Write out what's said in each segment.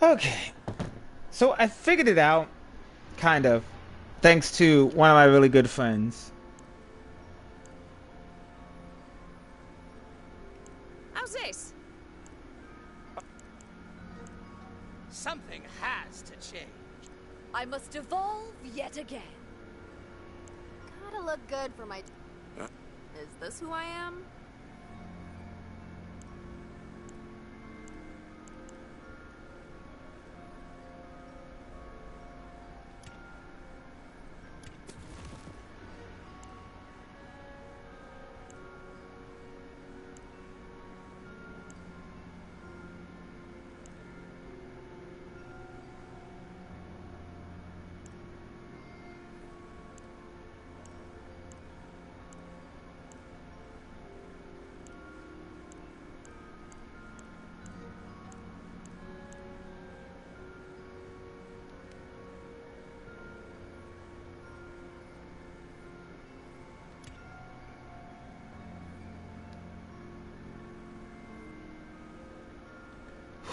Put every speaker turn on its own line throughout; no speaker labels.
Okay, so I figured it out, kind of, thanks to one of my really good friends.
How's this?
Something has to change.
I must evolve yet again.
Gotta look good for my... Is this who I am?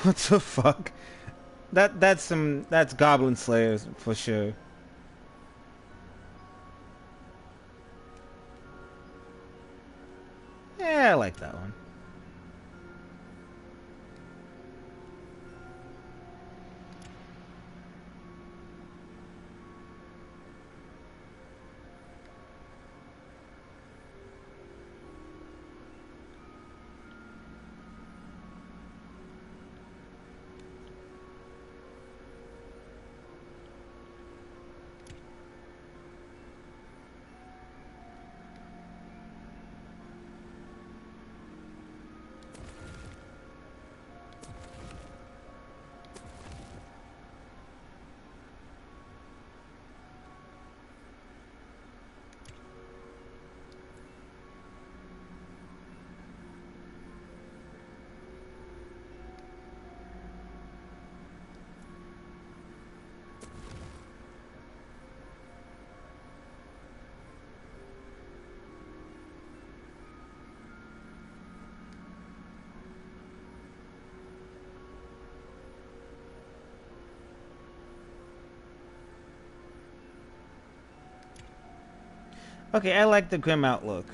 What the fuck? That's Goblin Slayers for sure. Yeah, I like that one. Okay, I like the grim outlook.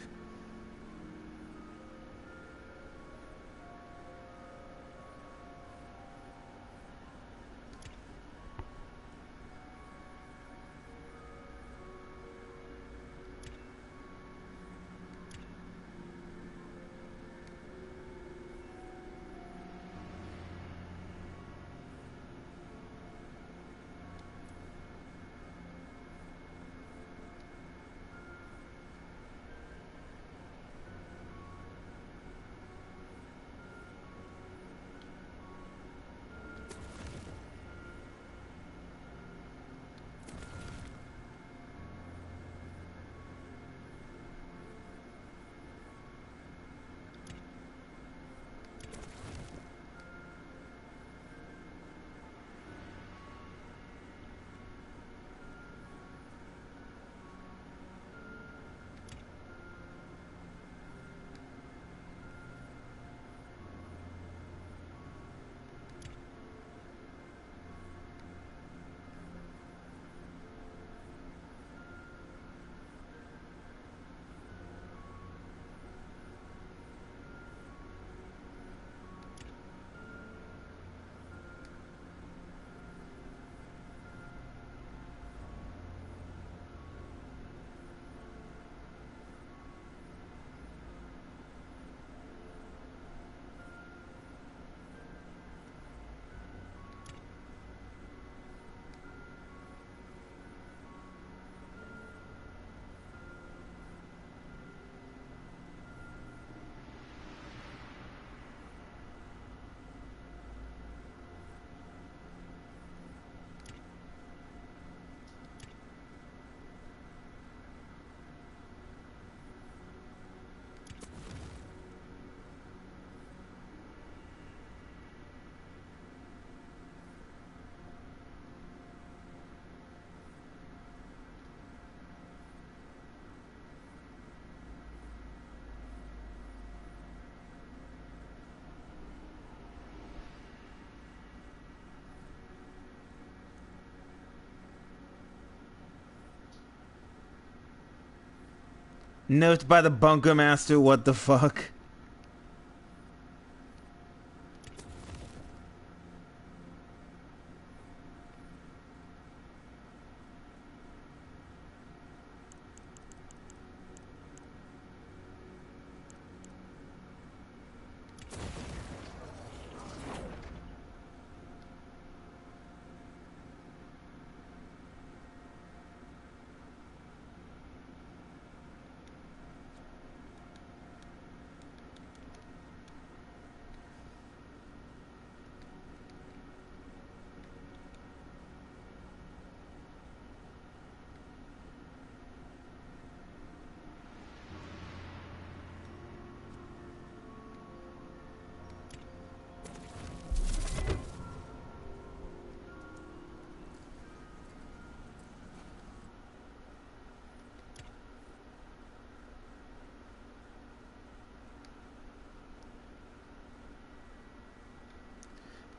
Nerfed by the Bunker Master, what the fuck?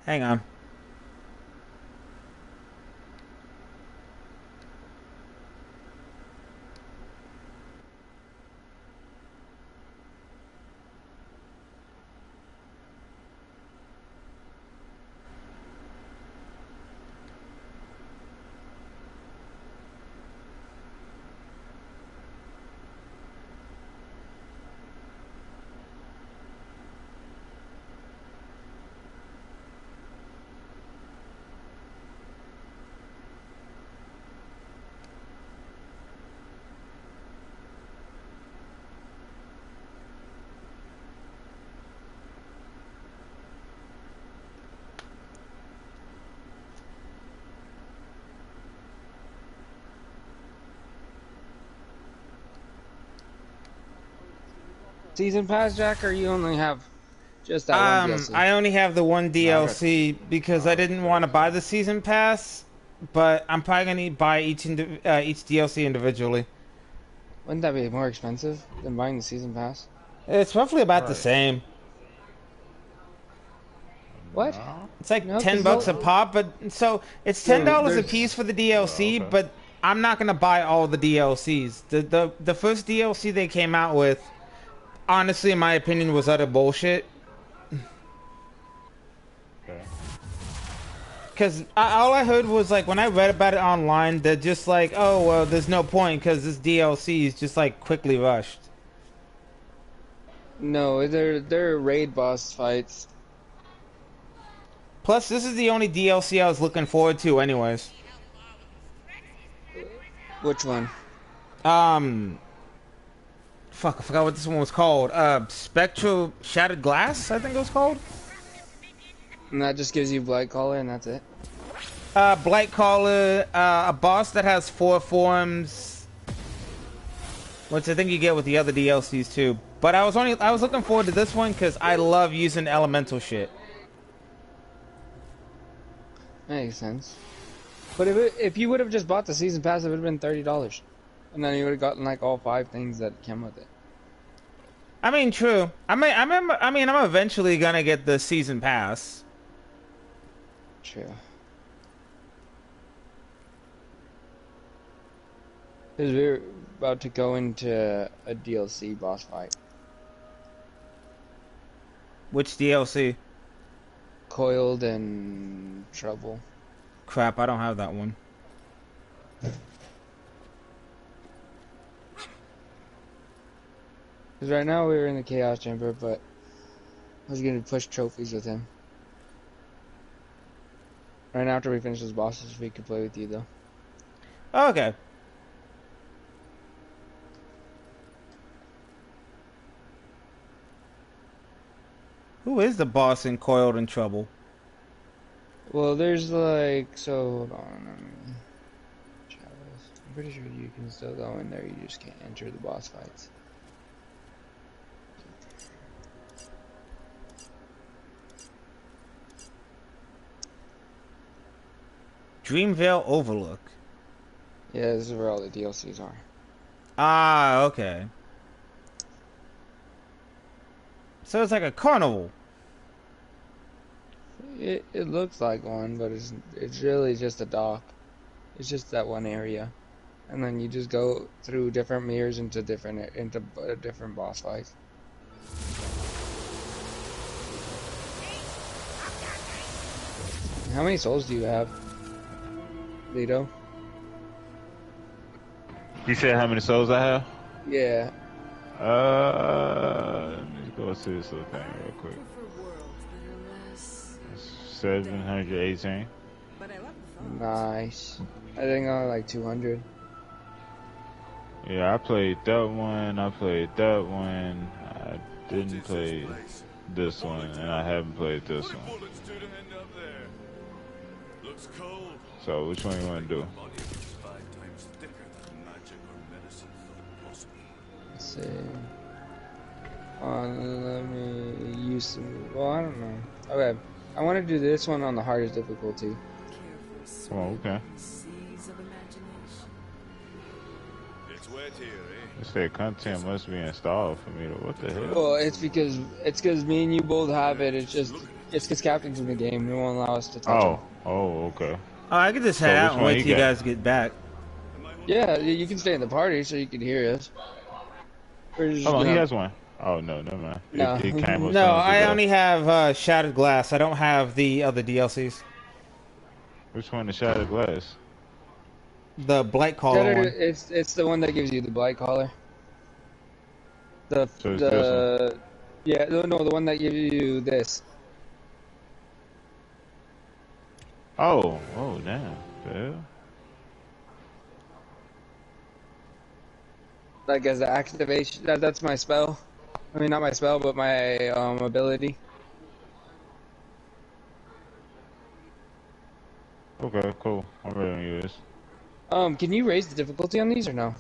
Hang on.
Season pass, Jack, or you only have just that one DLC?
I only have the one DLC because I didn't want to buy the season pass, but I'm probably gonna buy each DLC individually.
Wouldn't that be more expensive than buying the season pass?
It's roughly about the same.
What?
It's like
No,
$10 a pop, but so it's $10 a
there's-
piece for the DLC, but I'm not gonna buy all the DLCs. The first DLC they came out with, honestly, in my opinion, was utter bullshit. Because all I heard was, like, when I read about it online, they're just like, oh, well, there's no point because this DLC is just, like, quickly rushed.
No, they're raid boss fights.
Plus, this is the only DLC I was looking forward to anyways.
Which one?
Fuck, I forgot what this one was called. Spectral Shattered Glass, I think it was called.
And that just gives you Blightcaller, and that's it.
Blightcaller, a boss that has 4 forms, which I think you get with the other DLCs too. But I was looking forward to this one because I love using elemental shit.
Makes sense. But if you would have just bought the season pass, it would have been $30, and then you would have gotten like all 5 things that came with it.
I mean, true. I'm eventually gonna get the season pass.
True. Because we're about to go into a DLC boss fight.
Which DLC?
Coiled and Trouble.
Crap, I don't have that one.
Because right now we're in the Chaos Chamber, but I was going to push trophies with him. Right after we finish those bosses, we could play with you, though.
Okay. Who is the boss in Coiled in Trouble?
Well, there's like... So, hold on. I'm pretty sure you can still go in there, you just can't enter the boss fights.
Dreamvale Overlook.
Yeah, this is where all the DLCs are.
Ah, okay. So it's like a carnival.
It looks like one, but it's really just a dock. It's just that one area. and then you just go through different mirrors into different boss fights. How many souls do you have, Lito?
You said how many souls I have?
Yeah.
Let me go see this little thing real quick. 718.
Nice. I think I'm like 200.
Yeah, I played that one. I played that one. I didn't play this one, and I haven't played this one. So, which one you want to do?
Let's see. Let me use some. Well, I don't know. Okay, I want to do this one on the hardest difficulty.
Oh, okay. It said content must be installed for me to. What the hell?
Well, it's because me and you both have it. It's because Captain's in the game. They won't allow us to touch him.
Oh, okay.
Oh, I could just head out and wait till you guys get back.
Yeah, you can stay in the party so you can hear us.
Hold on, he has one. Oh no, never mind.
No,
no, I only have Shattered Glass. I don't have the other DLCs.
Which one? The Shattered Glass?
The Blightcaller one.
It's the one that gives you the Blightcaller. Yeah, no, the one that gives you this.
Oh, damn. Yeah.
Like as the activation, that's my spell. I mean, not my spell, but my ability.
Okay, cool. I'm ready to use this.
Can you raise the difficulty on these or no?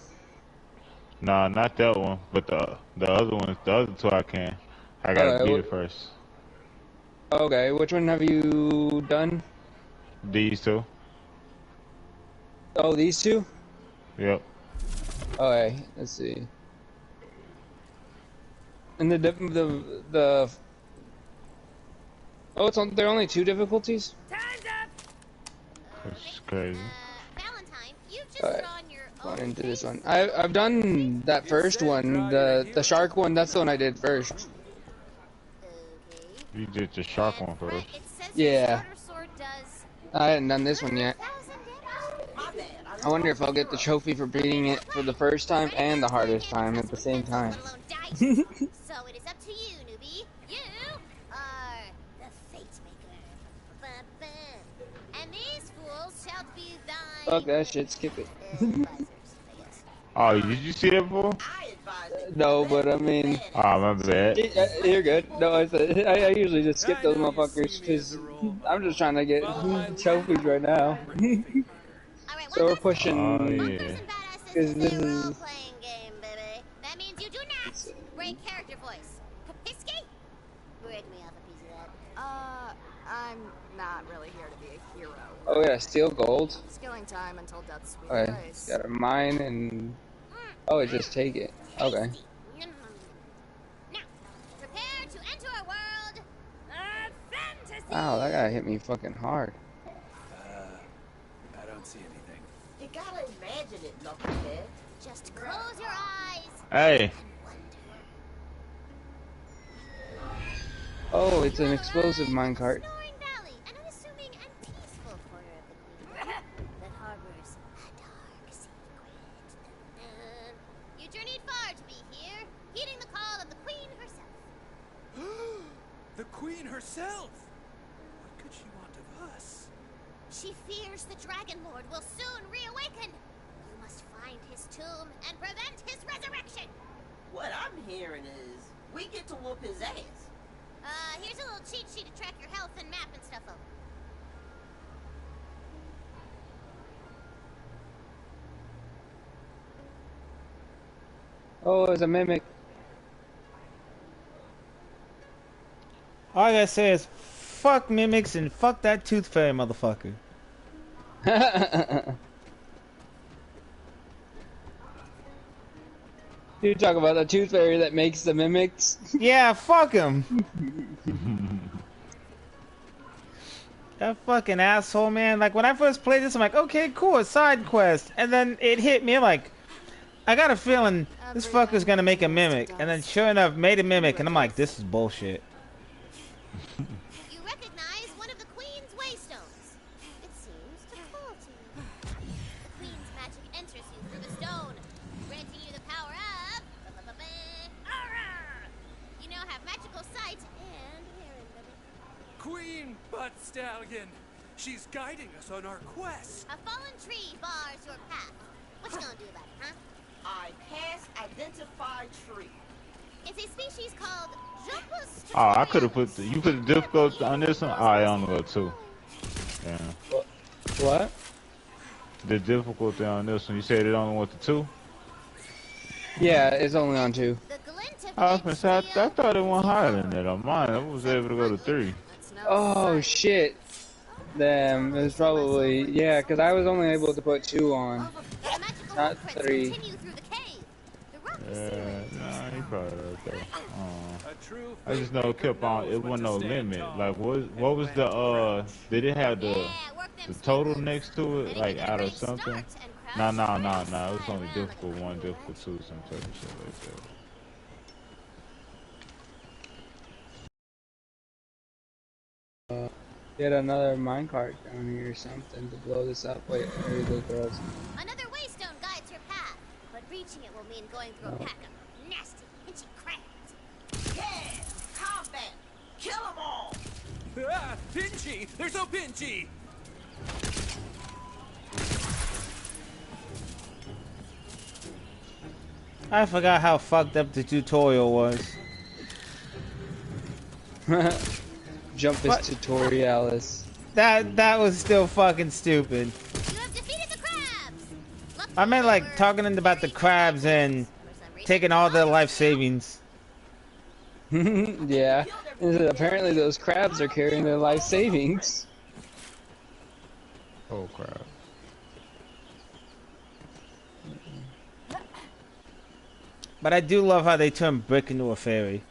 Nah, not that one, but the other ones, the other two I can. I gotta beat it first.
Okay, which one have you done?
These two.
Oh, these two?
Yep.
Okay, let's see. And the oh, they're only 2 difficulties?
Time's up!
That's crazy.
Valentine, you've just
Alright,
drawn your
going
own
into this one. I've done that first one, the shark one. That's the one I did first.
You did the shark one first.
Yeah. I hadn't done this one yet. I wonder if I'll get the trophy for beating it for the first time and the hardest time at the same time.
So it is up to you, newbie. You are the fate maker. And these fools shall be thine.
Fuck that shit, skip it.
Oh, did you see that before?
No, but I mean...
Oh, my bad.
You're good. No, I usually just skip those motherfuckers because I'm just trying to get trophies right now. So we're pushing...
Oh, yeah.
Because this is...
That means you do not break character voice. Kapiski? Break me off a piece of that.
I'm not really here to be a hero.
Oh yeah, steal gold.
Skilling time until death's sweet
Okay,
grace.
gotta mine and... Oh, just take it. Okay.
Now, prepare to enter a world of fantasy.
Ow, that guy hit me fucking hard.
I don't see anything.
You gotta imagine it, knucklehead.
Just close your eyes.
Hey.
Oh, it's an explosive minecart.
Snoring Valley, an unassuming and peaceful corner of the Queen that harbors a dark secret. You journeyed far to be here, heeding the call of the Queen herself.
The Queen herself! What could she want of us?
She fears the Dragon Lord will soon reawaken. You must find his tomb and prevent his resurrection.
What I'm hearing is, we get to whoop his ass.
Here's a little cheat sheet to track your health and map and stuff over.
Oh, it's a mimic.
All I gotta say is, fuck mimics and fuck that tooth fairy motherfucker.
You talk about the tooth fairy that makes the mimics?
Yeah, fuck him. That fucking asshole, man. Like, when I first played this, I'm like, okay, cool, a side quest. And then it hit me like, I got a feeling this fucker's gonna make a mimic. And then sure enough, made a mimic. And I'm like, this is bullshit.
You recognize one of the Queen's waystones. It seems to call to you. The Queen's magic enters you through the stone, granting you the power of... Aura! You now have magical sight and hearing, baby.
Queen Butt Stallion. She's guiding us on our quest.
A fallen tree bars your path. What you gonna do about it, huh?
I pass identified tree.
It's a species called Jumpus.
Oh, I could have put the, you put the difficulty on this one. Oh, I only got 2. Yeah.
What?
The difficulty on this one. You said it only went to 2.
Yeah, it's only on 2.
The glint of
I was gonna say I thought it went higher than that on mine. I was able to go to 3.
Oh shit. Then it was probably yeah, because I was only able to put 2 on, not 3.
Yeah, nah, he probably right there.
A true
I just know it kept on. It wasn't no limit. Like what was the did it have the total next to it, like out of something? Nah. It was only difficult 1, difficult 2, some type of shit like that.
Get another minecart down here or something to blow this up. Wait, where are those girls?
Another waystone guides your path, but reaching it will mean going through a pack of nasty, pinchy crabs.
Yeah! Combat! Kill them all!
Ah, Pinchy! There's no Pinchy!
I forgot how fucked up the tutorial was.
Jump is tutorialis.
That was still fucking stupid.
You have defeated the crabs!
I meant like talking about the crabs and taking all their life savings.
Yeah. Apparently those crabs are carrying their life savings.
Oh crap.
But I do love how they turned Brick into a fairy.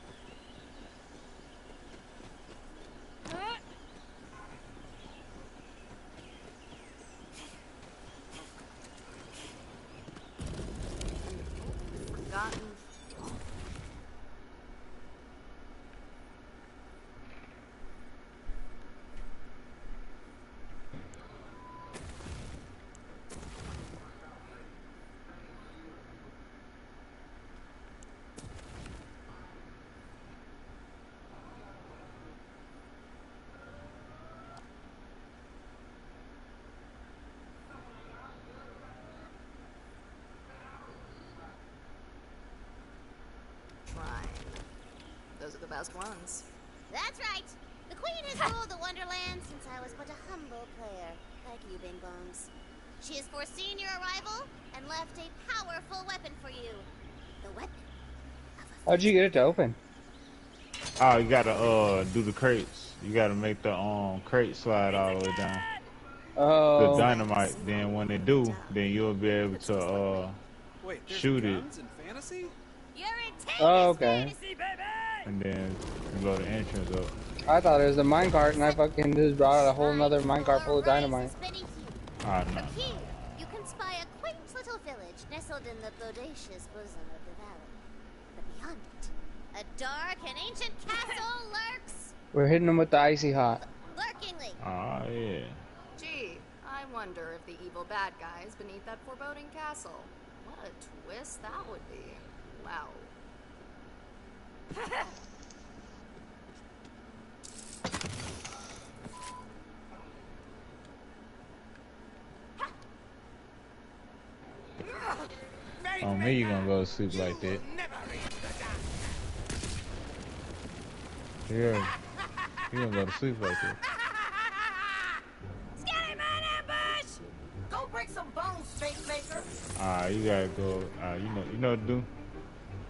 Those are the best ones.
That's right. The Queen has ruled the Wonderland since I was but a humble player, like you, Bing Bongs. She has foreseen your arrival and left a powerful weapon for you. The weapon of a...
How'd you get it to open?
Oh, you gotta do the crates. You gotta make the crate slide all the way down.
Oh.
The dynamite. Then when they do, then you'll be able to
Wait,
shoot it.
guns in fantasy?
You're in
Oh, okay.
fantasy, baby!
And then you blow the entrance up.
I thought it was a minecart and I fucking just brought out a whole nother minecart full of dynamite.
Ah, no.
Here, you can spy a quaint little village nestled in the bodacious bosom of the valley. But beyond it, a dark and ancient castle lurks.
We're hitting them with the icy hot.
Lurkingly.
Ah, yeah.
Gee, I wonder if the evil bad guy is beneath that foreboding castle. What a twist that would be. Wow.
On me, you gonna go to sleep like that. Yeah. You gonna go to sleep like that.
Scary man ambush!
Go break some bones, Space Maker!
You gotta go. You know what to do.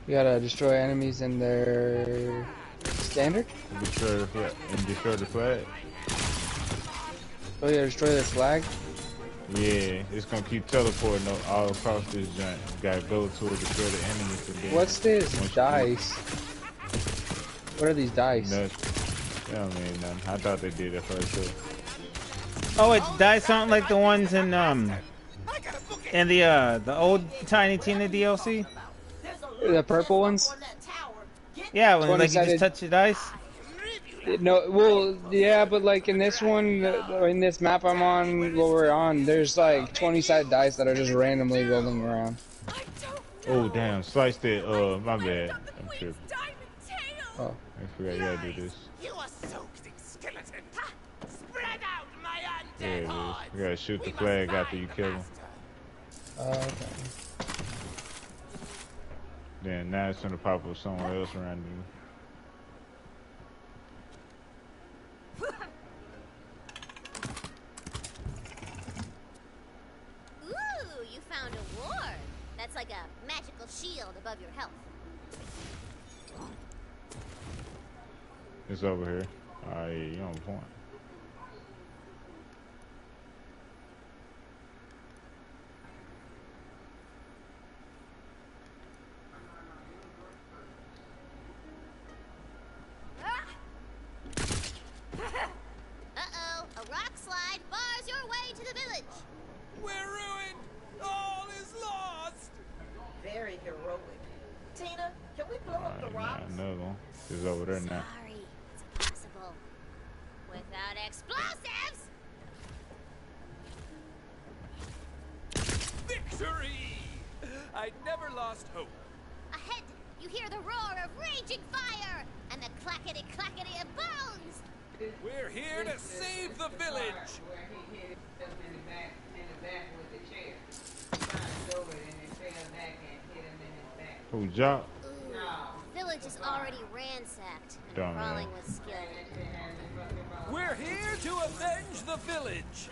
You gotta destroy enemies in their standard?
Destroy the flag. And destroy the flag.
Oh, you gotta destroy their flag?
Yeah, it's gonna keep teleporting all across this giant. You gotta go to it, destroy the enemies again.
What's this? Dice. What are these dice?
Nothing. They don't mean nothing. I thought they did at first too.
Oh, it dies something like the ones in the old Tiny Tina DLC.
The purple ones?
Yeah, when
20
like you just
sided.
touch the dice.
No, well, yeah, but like in this one, in this map I'm on, what we're on, there's like 20-sided dice that are just randomly rolling around.
Oh damn, sliced it. My bad. I'm tripping.
Oh.
I forgot you gotta do this.
You are soaked in skeleton. Spread out, my
There it
undead
is.
hordes.
You gotta shoot the
We
flag
must
after you
find
kill
the
him.
master.
Okay.
Then now it's gonna pop up somewhere else around you.
Ooh, you found a ward. That's like a magical shield above your health.
It's over here. Oh yeah, you on point.
Uh-oh, a rock slide bars your way to the village.
We're ruined. All is lost.
Very heroic. Tina, can we blow up the
Alright,
rocks?
now another one. It's over there now.
Sorry, it's impossible. Without explosives!
Victory! I never lost hope.
Ahead, you hear the roar of raging fire and the clackety-clackety of bones.
We're here to save the village.
Who Jock?
Ooh, village is already ransacked and
Dumb,
crawling
man.
with skeleton.
We're here to avenge the village.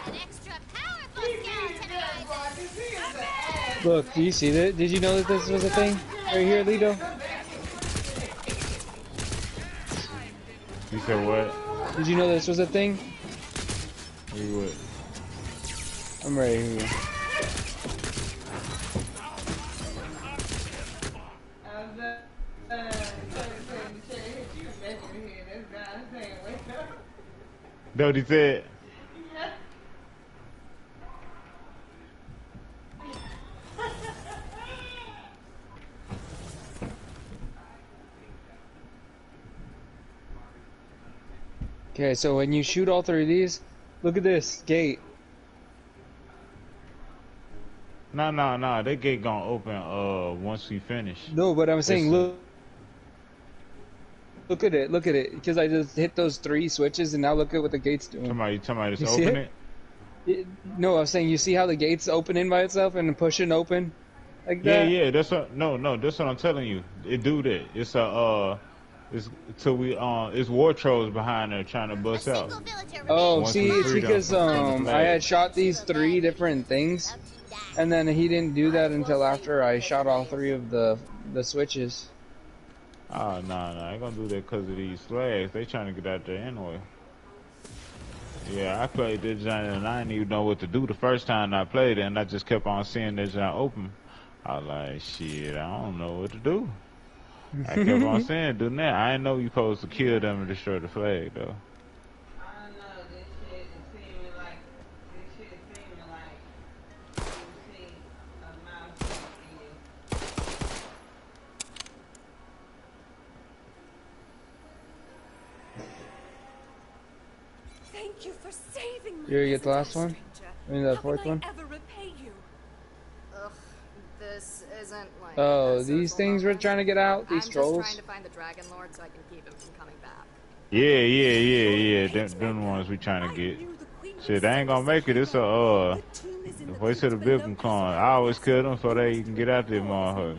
An extra powerful skeleton arrived.
Look, do you see that? Did you know that this was a thing? Right here, Lito?
You said what?
Did you know this was a thing?
You what?
I'm right here.
That what he said?
Okay, so when you shoot all three of these, look at this gate.
No, that gate gonna open once we finish.
No, but I'm saying
Listen.
look at it, because I just hit those three switches and now look at what the gate's doing.
You talking about
You
just
see
open
it?
it?
No, I'm saying you see how the gate's opening by itself and pushing open like that?
Yeah, that's what that's what I'm telling you. It do that. It's till we it's war trolls behind there trying to
A
bust out.
single villager
Oh,
remains.
see, it's
freedom.
because I had shot these
To
three
avenge
different things,
up to die.
and then he didn't do that until after I shot all three of the switches.
Oh no, I ain't gonna do that because of these flags. They trying to get out there anyway. Yeah, I played this giant and I didn't even know what to do the first time I played it, and I just kept on seeing this giant open. I was like, shit, I don't know what to do. I kept on saying, do that. I didn't know you supposed to kill them and destroy the flag, though.
I don't know, this shit is seeming like you see a mouse in you.
you for saving me.
You already get the last one?
Stranger.
I mean, the
How
fourth
can I
one?
ever repay you?
Ugh, this isn't like
Oh,
a
these
social
things we're
moment.
trying to get out? These
I'm
trolls?
just trying to find the Dragon Lord so I can keep him from coming back.
Yeah. Them the ones we trying to get. Shit, they ain't gonna make it. It's a the voice of the big one calling. I always kill them so they can get out there, motherfucker.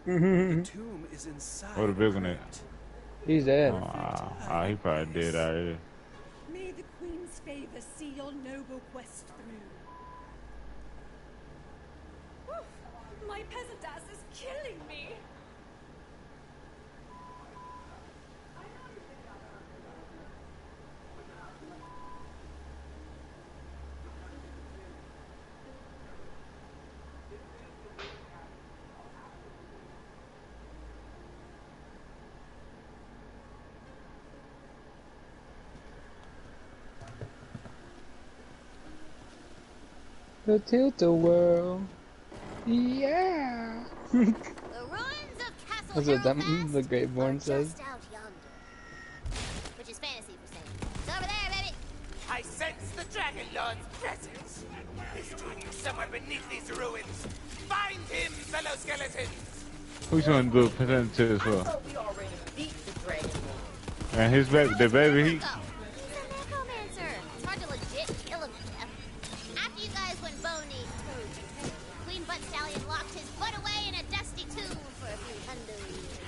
The tomb is inside.
What the big one at?
He's dead.
Oh, he probably dead out here.
May the Queen's favor see your noble quest through. Oof, my peasant ass is killing me.
The Tilt-A-Whirl. Yeah.
The ruins of Castle
That's what
Hellfest
the Greatborn
are
says.
just out yonder. Which is fantasy for saying. It's over there, baby.
I sense the Dragon Lord's presence. He's hiding somewhere beneath these ruins. Find him, fellow skeletons!
Who's gonna do a present to this
I
for?
thought we already beat the Dragon Lord.
And his baby, the baby, he.
He's a necromancer. It's hard to legit kill him to death. After you guys went bony, Queen Butt Stallion locked his butt away in a dusty tomb for a few hundred years.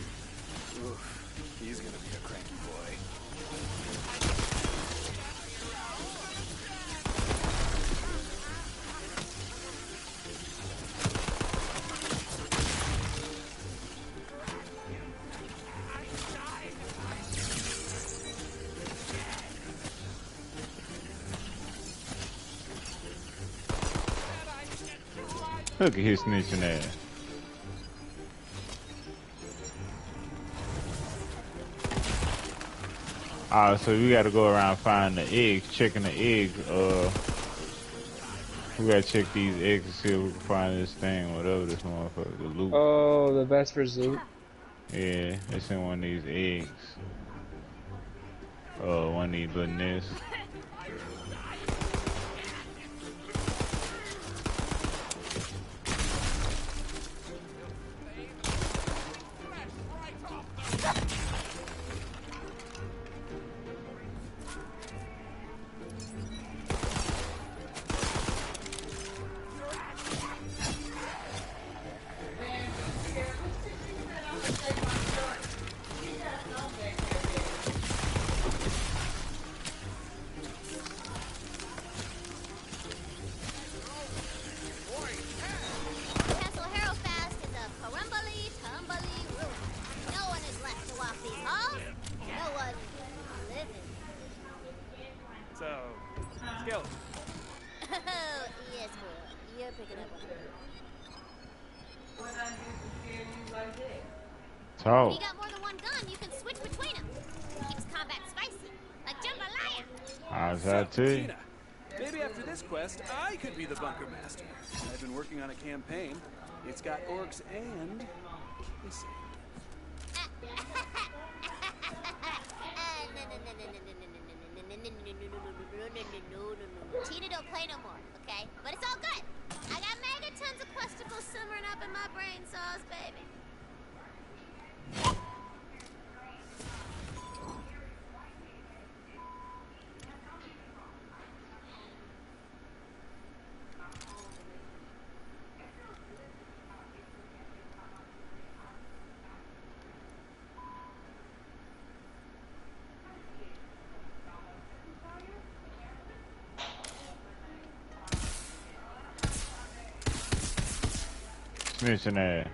Oof, he's gonna be a cranky boy.
Look at his snitching ass. Alright, so we gotta go around finding the eggs, checking the eggs. We gotta check these eggs to see if we can find this thing, whatever this motherfucker, the loot.
Oh, the Vesper's loot.
Yeah, it's in one of these eggs. One of these little nests.
Castle Harrowfast is a parumbly, tumbly ruin. No one is left to walk these halls. No one living.
So, skeleton.
Oh, yes, boy. You're picking up on it.
When I get to scare you like that.
If
Talk.
you got more than one gun, you can switch between them. Keeps combat spicy, like jambalaya.
How's that too?
Tina, maybe after this quest, I could be the bunker master. I've been working on a campaign. It's got orcs and kissing.
Tina don't play no more, okay? But it's all good. I got mega tons of questicles simmering up in my brain sauce, baby.
Snitching ass.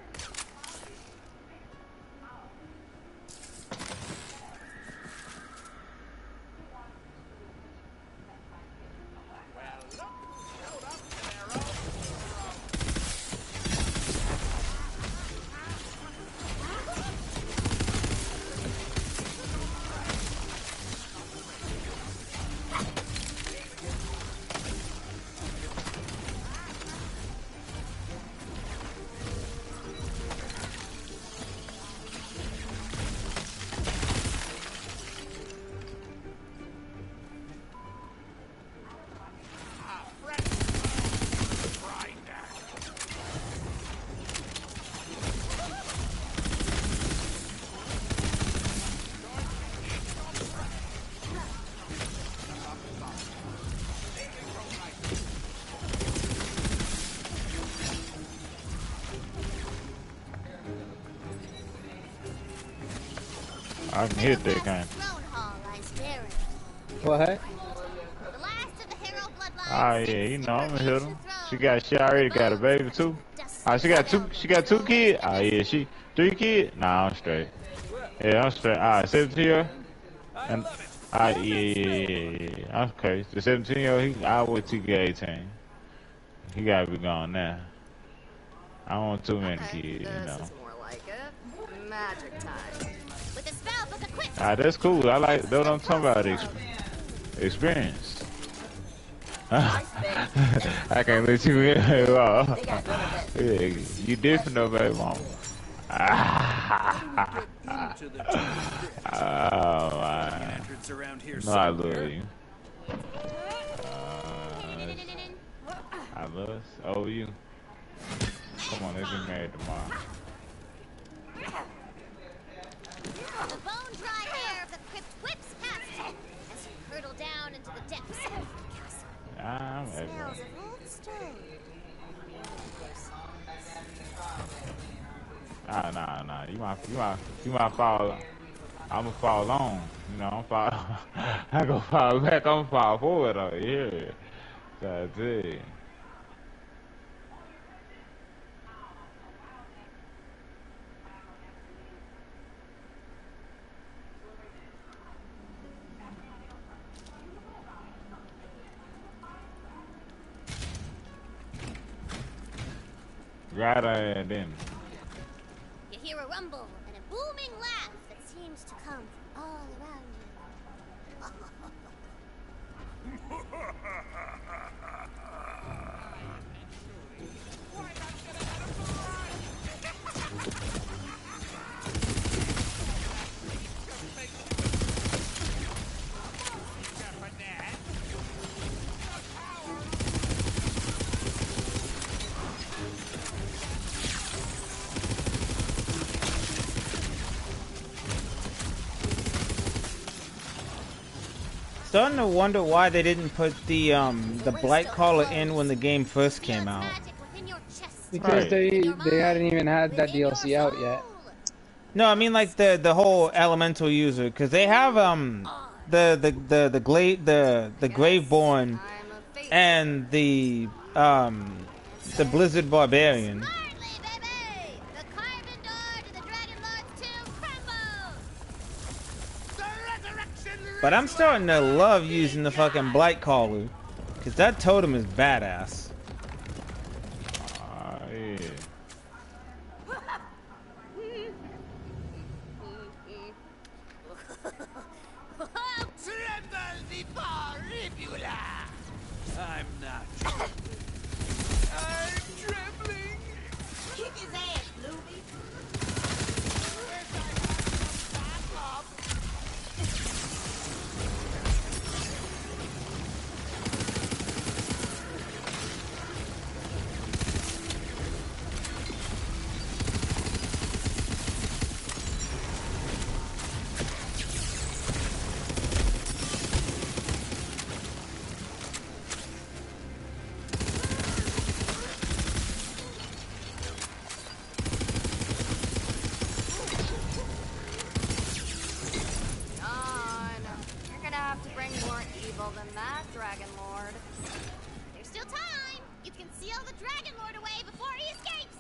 I can hit that kind.
What?
The last of the hero bloodlines.
Oh yeah, you know I'm gonna hit him. She already got a baby too. She got two kids. Oh yeah, she 3 kids. Nah, I'm straight. Yeah, I'm straight. Alright, 17-year. And yeah. Okay, the 17-year, I wait till he get 18. He gotta be gone now. I don't want too many kids, you know.
This is more like it. Magic time.
With a spell book equipped.
That's cool. I like that. What I'm talking about, experience. I can't let you in. Yeah, you different though, baby mama. Oh man. No, I love you. I love us. Oh, you. Come on, let's be married tomorrow.
The bone-dry air of the crypt whips past you as you hurtle down into the depths of the castle.
I'm
Smells of old stone.
Nah. You might fall. I'ma fall on. You know, I'm fall. I go fall back. I'm fall forward. Yeah. That's it. Right ahead then.
You hear a rumble and a booming laugh that seems to come from all around
Starting to wonder why they didn't put the Blightcaller in when the game first came out.
Because
Right.
they hadn't even had that DLC out yet.
No, I mean like the whole elemental user, because they have the Graveborn and the Blizzard Barbarian. But I'm starting to love using the fucking Blightcaller, because that totem is badass.
Yeah.
Tremble before Ribula!
I'm not. I'm trembling.
Kick his ass, Bluey.
There's still time. You can seal the Dragon Lord away before he escapes.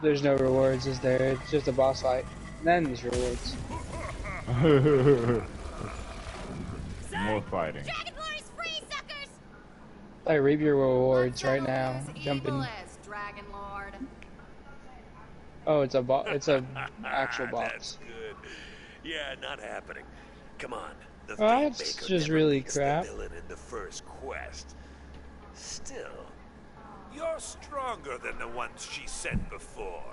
There's no rewards, is there? It's just a boss fight. Then there's rewards.
More fighting.
Dragon Lore is free, suckers!
I reap your rewards right now.
As
Jumping.
evil as Dragon Lord.
Oh, it's a it's a actual box.
That's good. Yeah, not happening. Come on. The
Well,
Fate
that's
Maker
just
never
really
beats
crap.
the villain in the first quest. Still, you're stronger than the ones she sent before.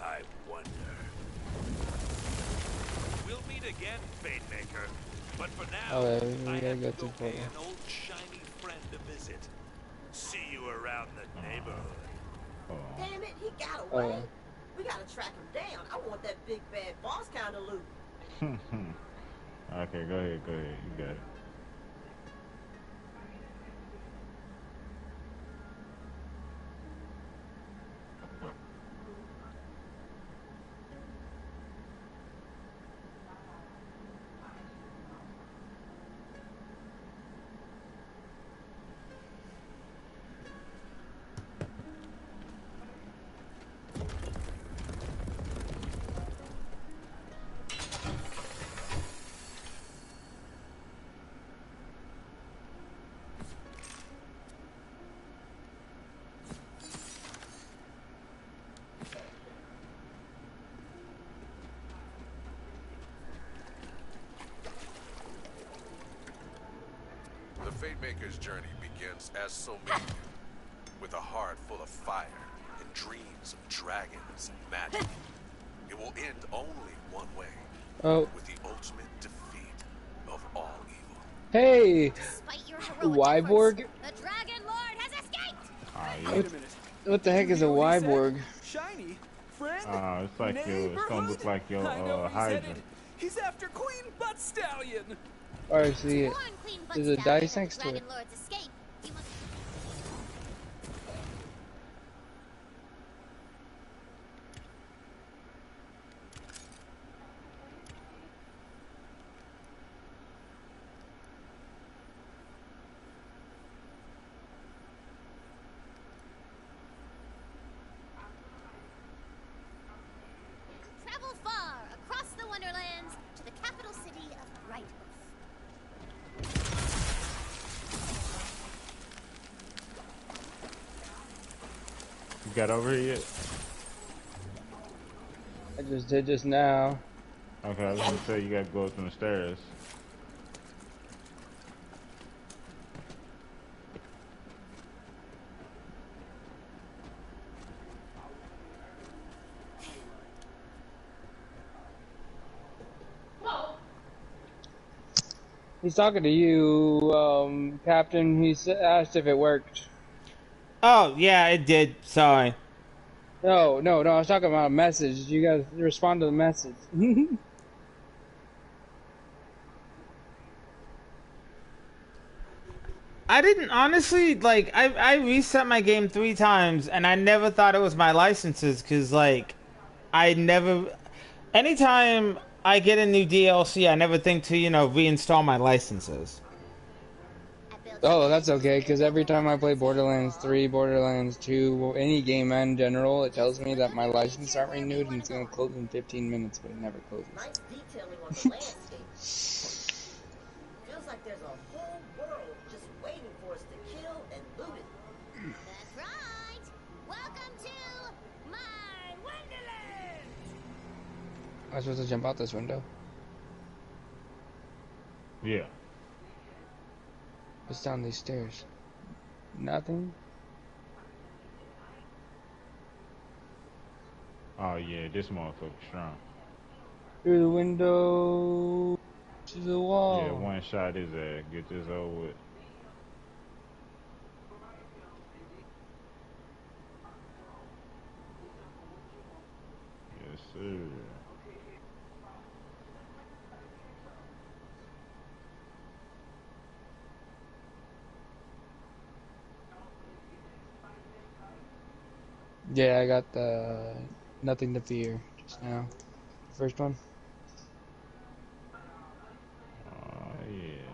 I wonder. We'll meet again, Fate Maker. But for now,
We
I
gotta
have
go
to
through
pay
portal.
an old shiny friend a visit. See you around the neighborhood.
Damn it, he got
Oh,
away.
yeah.
We gotta track him down. I want that big bad boss kind of loot.
Okay, go ahead, you got it.
The Fate Maker's journey begins as so many do, with a heart full of fire and dreams of dragons and magic. It will end only one way, with the ultimate defeat of all evil.
Hey!
Despite your heroic
Wyborg?
efforts, the Dragon Lord has escaped!
What the heck is a Wyborg?
Shiny, friend,
it's like it's gonna look like your Hydra.
He's after Queen Butt Stallion.
Oh, I see it. There's a dice next to it.
Dragon Lord's escape. You must... Travel far across the Wonderlands to the capital city of Bright.
You got over here yet?
I just did just now.
Okay, I was gonna say you gotta go up the stairs.
He's talking to you, Captain. He asked if it worked.
Oh, yeah, it did. Sorry.
No, I was talking about a message. You guys respond to the message.
I didn't honestly like. I reset my game 3 times, and I never thought it was my licenses, cause like, I never. Anytime I get a new DLC, I never think to reinstall my licenses.
Oh, that's okay, because every time I play Borderlands 3, Borderlands 2, any game in general, it tells me that my license aren't renewed and it's going to close in 15 minutes, but it never closes.
Nice detailing on the landscape. Feels like there's a whole world just waiting for us to kill and loot it.
That's right. Welcome to my Wonderland.
Am I supposed to jump out this window?
Yeah.
What's down these stairs? Nothing?
Oh yeah, this motherfucker strong.
Through the window to the wall.
Yeah, one shot his ass. Get this over with. Yes, sir.
Yeah, I got the nothing to fear just now. First one.
Oh yeah.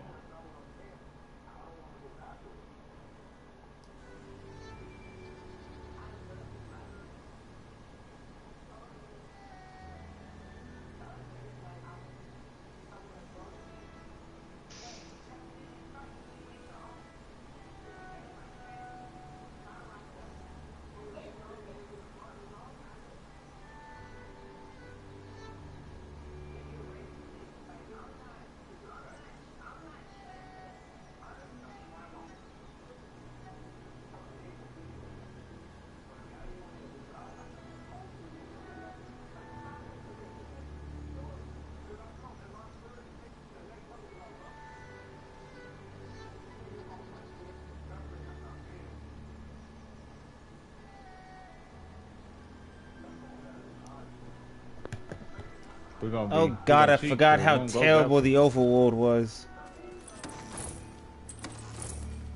We're gonna be.
Oh
We
god,
gonna
I
cheat,
forgot
so we
how
won't go
terrible
backwards.
the overworld was.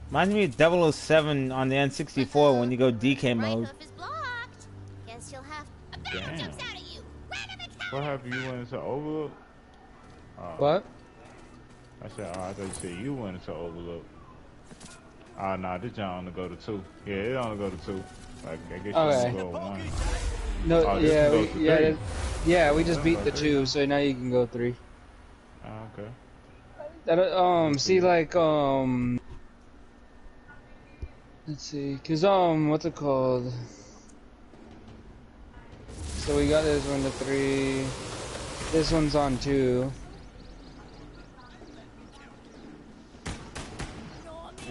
Reminds me of 007 on the N64 when you go DK mode.
Hoof is blocked. Guess you'll have a bag
Damn.
jumps out at you. Random encounter.
What happened? You went into Overlook?
What?
I said, oh, I thought you said you went into Overlook. Oh, nah, this joint only go to 2. Yeah, it only go to 2. Like, I guess you
Okay.
can go to 1.
No,
Oh,
yeah,
this
we,
goes to 3.
yeah, we just
That's
beat
like
the
3.
2, so now you can go 3.
Oh, okay.
That, see, like, let's see, cause, what's it called? So we got this one to 3. This one's on 2.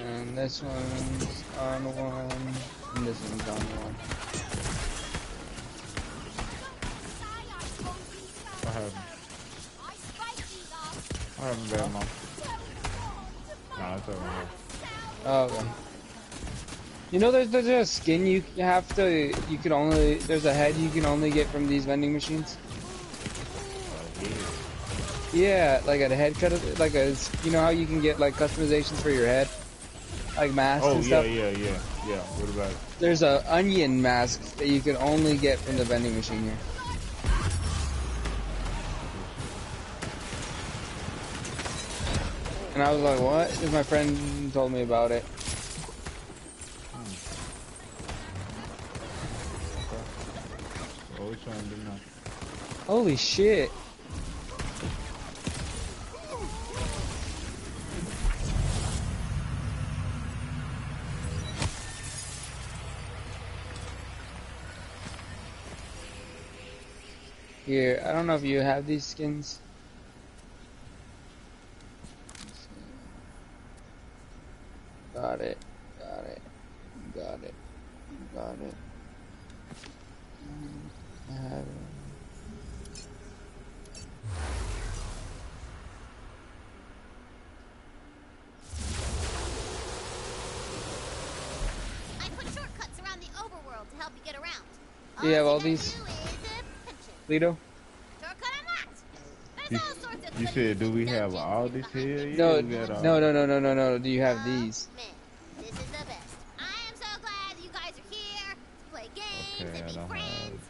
And this one's on 1. And this one's on 1.
What happened? What happened, bad mom? Nah, it's over here.
Oh, okay. You know, there's a skin you have to, you can only, there's a head you can only get from these vending machines. Yeah, like a head cut, like a, you know how you can get like customizations for your head? Like masks and stuff?
Yeah. What about it?
There's a onion mask that you can only get from the vending machine here. And I was like, what? Because my friend told me about it.
What are we trying to do now?
Holy shit. Here, I don't know if you have these skins. Got it. Got it. Got it. Got it. I have it.
I put shortcuts around the overworld to help you get around.
Do you have all these? Lido?
Shortcut unlocked.
You said, do we have all this here?
No,
Yeah, we got all.
no. Do you have these?
Man, this is the best. I am so glad that you guys are here to play games and be friends.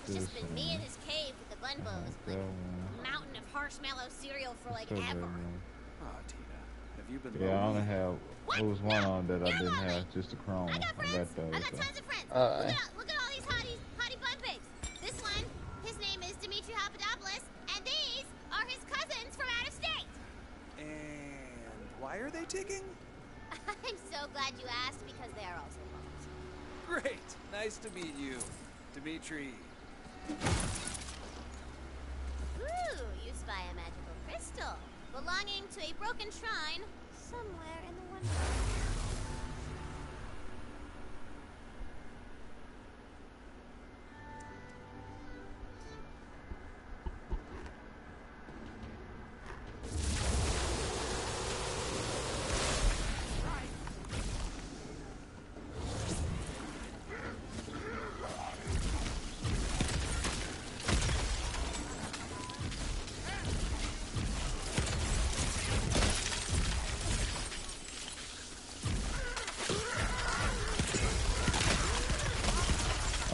It's just been me in this cave with the bunbos, like a mountain of marshmallow cereal for like ever.
Oh, Tina, have you been
Yeah, I
lonely?
only have. There was one on that I didn't have, just a chrome. I got those.
Tons of friends. Look at all these hottie bun pigs. This one, his name is Dimitri Papadopoulos, and these are his cousins from out of state.
And why are they ticking?
I'm so glad you asked because they are also buns.
Great, nice to meet you, Dimitri.
Ooh, you spy a magical crystal belonging to a broken shrine somewhere in the Wonderland.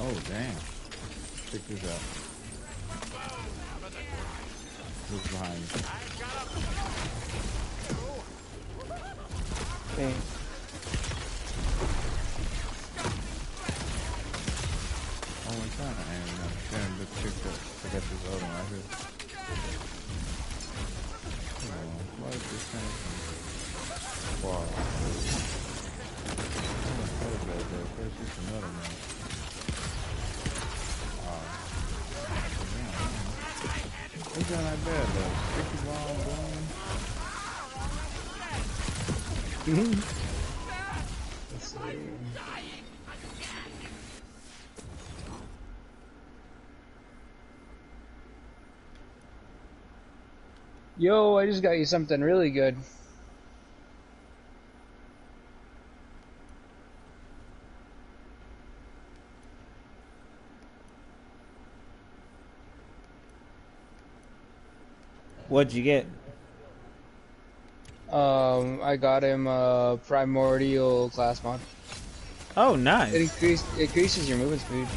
Oh, damn. Check this out. Who's behind you?
Okay.
Oh, my God. Damn, let's check that. I got this other one right here. Why is this thing from far? There's just another one. It's not that bad though. Sticky bomb, boom.
Let's see. Yo, I just got you something really good.
What'd you get?
I got him a primordial class mod.
Oh, nice.
It increases your movement speed.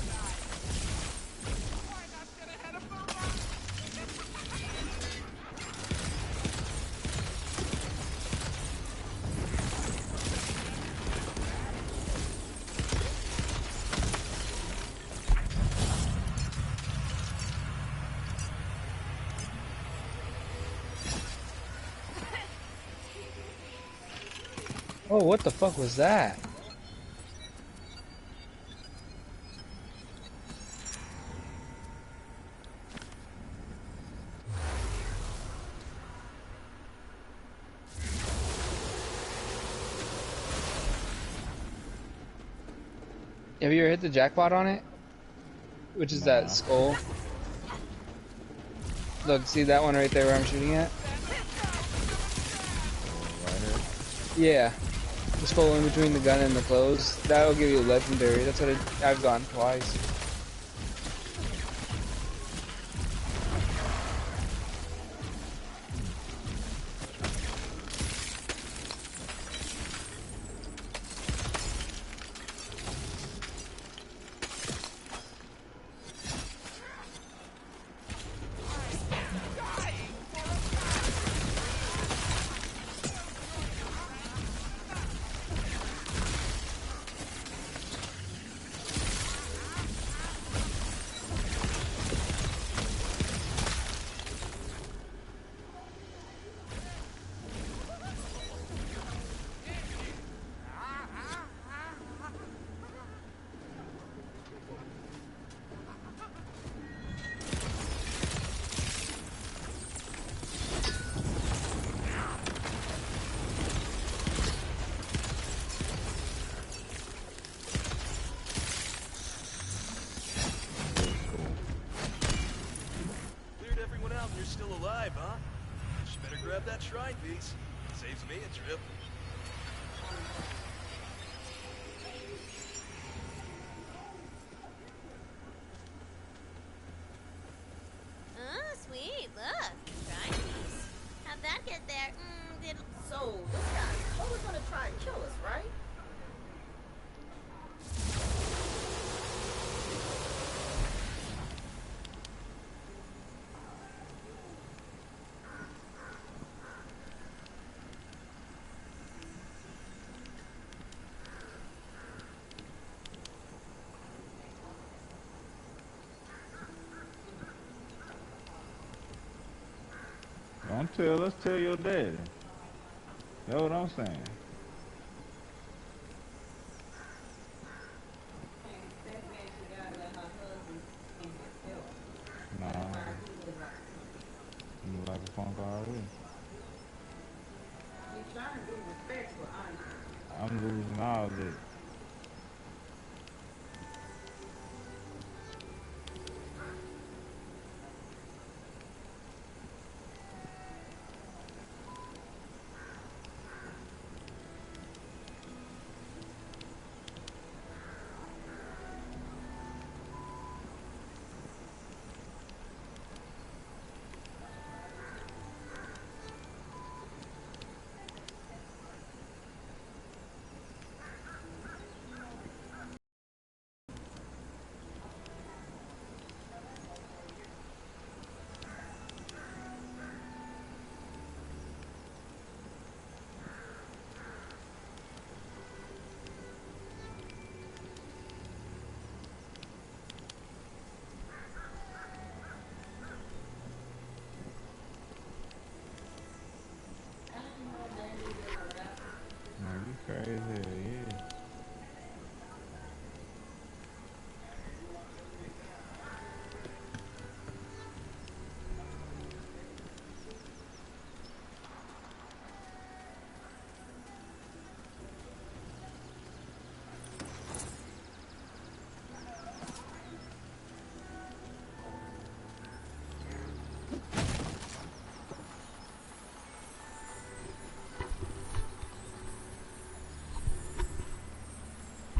Oh, what the fuck was that? Have you ever hit the jackpot on it? Which is that skull? Look, see that one right there where I'm shooting at? Yeah. The skull in between the gun and the clothes. That'll give you a legendary. That's what I've gone twice.
Saves me a trip.
Oh, sweet. Look. Shrine piece. How'd that get there?
So, this guy's always gonna try and kill us, right?
Let's tell your daddy. That's what I'm saying. Nah. You like a phone call already? I'm losing all this. Crazy, yeah.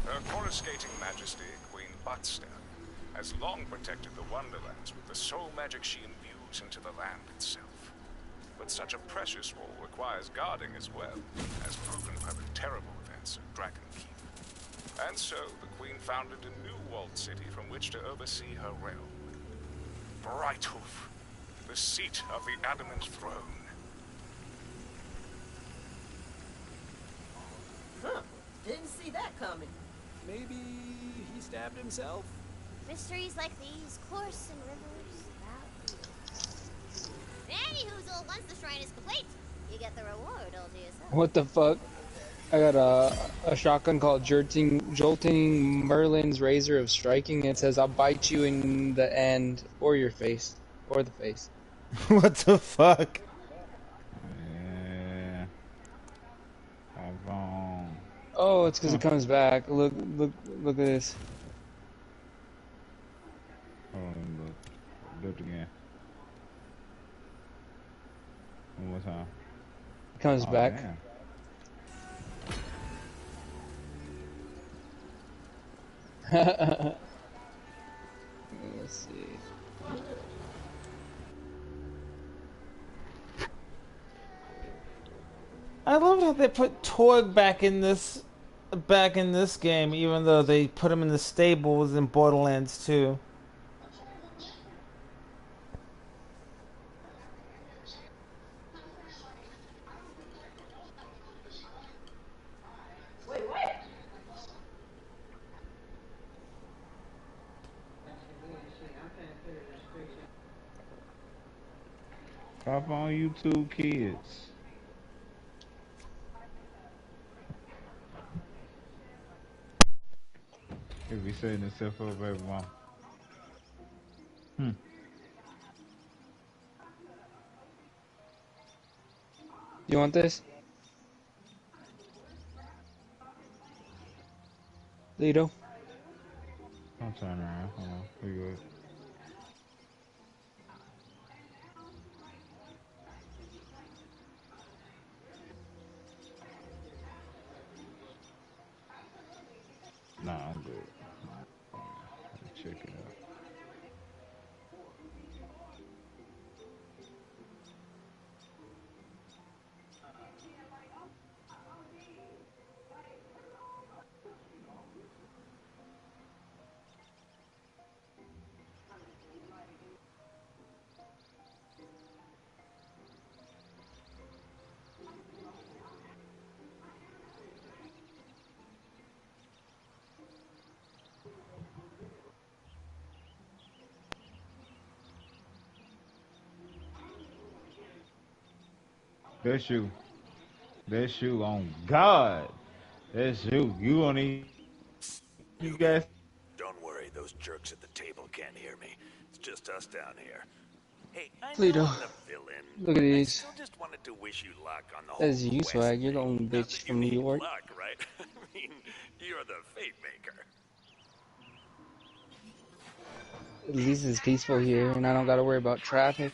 Her coruscating majesty, Queen Panda, has long protected the Wonderlands with the soul magic she imbues into the land itself. but such a precious role requires guarding as well, as proven by the terrible events at Dragon Keep. And so, the Queen founded a new walled city from which to oversee her realm. Brighthoof, the seat of the Adamant Throne.
Huh. Didn't see that coming.
Maybe he stabbed himself?
Mysteries like these course in rivers without any hoozle, once the shrine is complete, you get the reward all to yourself.
What the fuck? I got a shotgun called Jolting Merlin's Razor of Striking. It says, I'll bite you in the end, or your face, or the face.
What the fuck?
Yeah.
Oh, it's because it comes back. Look at this.
Hold on, look. Do it again. One more time.
It comes back.
Damn.
Let's see.
I love how they put Torg back in this game, even though they put him in the stables in Borderlands 2.
Wait, what?
Drop on YouTube Kids. If we setting himself up, baby mom.
You want this? Lido?
Don't turn around. Hold on. We good. Nah, I'm good. Check it out. That's you. That's you on God. That's you. You on the... You guys...
Don't worry, those jerks at the table can't hear me. It's just us down here. Hey, I
Lido.
know I'm the villain.
Look at these.
I still just wanted to wish you luck on the
That's
whole
you,
quest
Swag. You're the
thing.
only
Not
bitch
that you
from New
need
York.
luck, right? I mean, you're the fate maker.
At least it's peaceful here, and I don't gotta worry about traffic.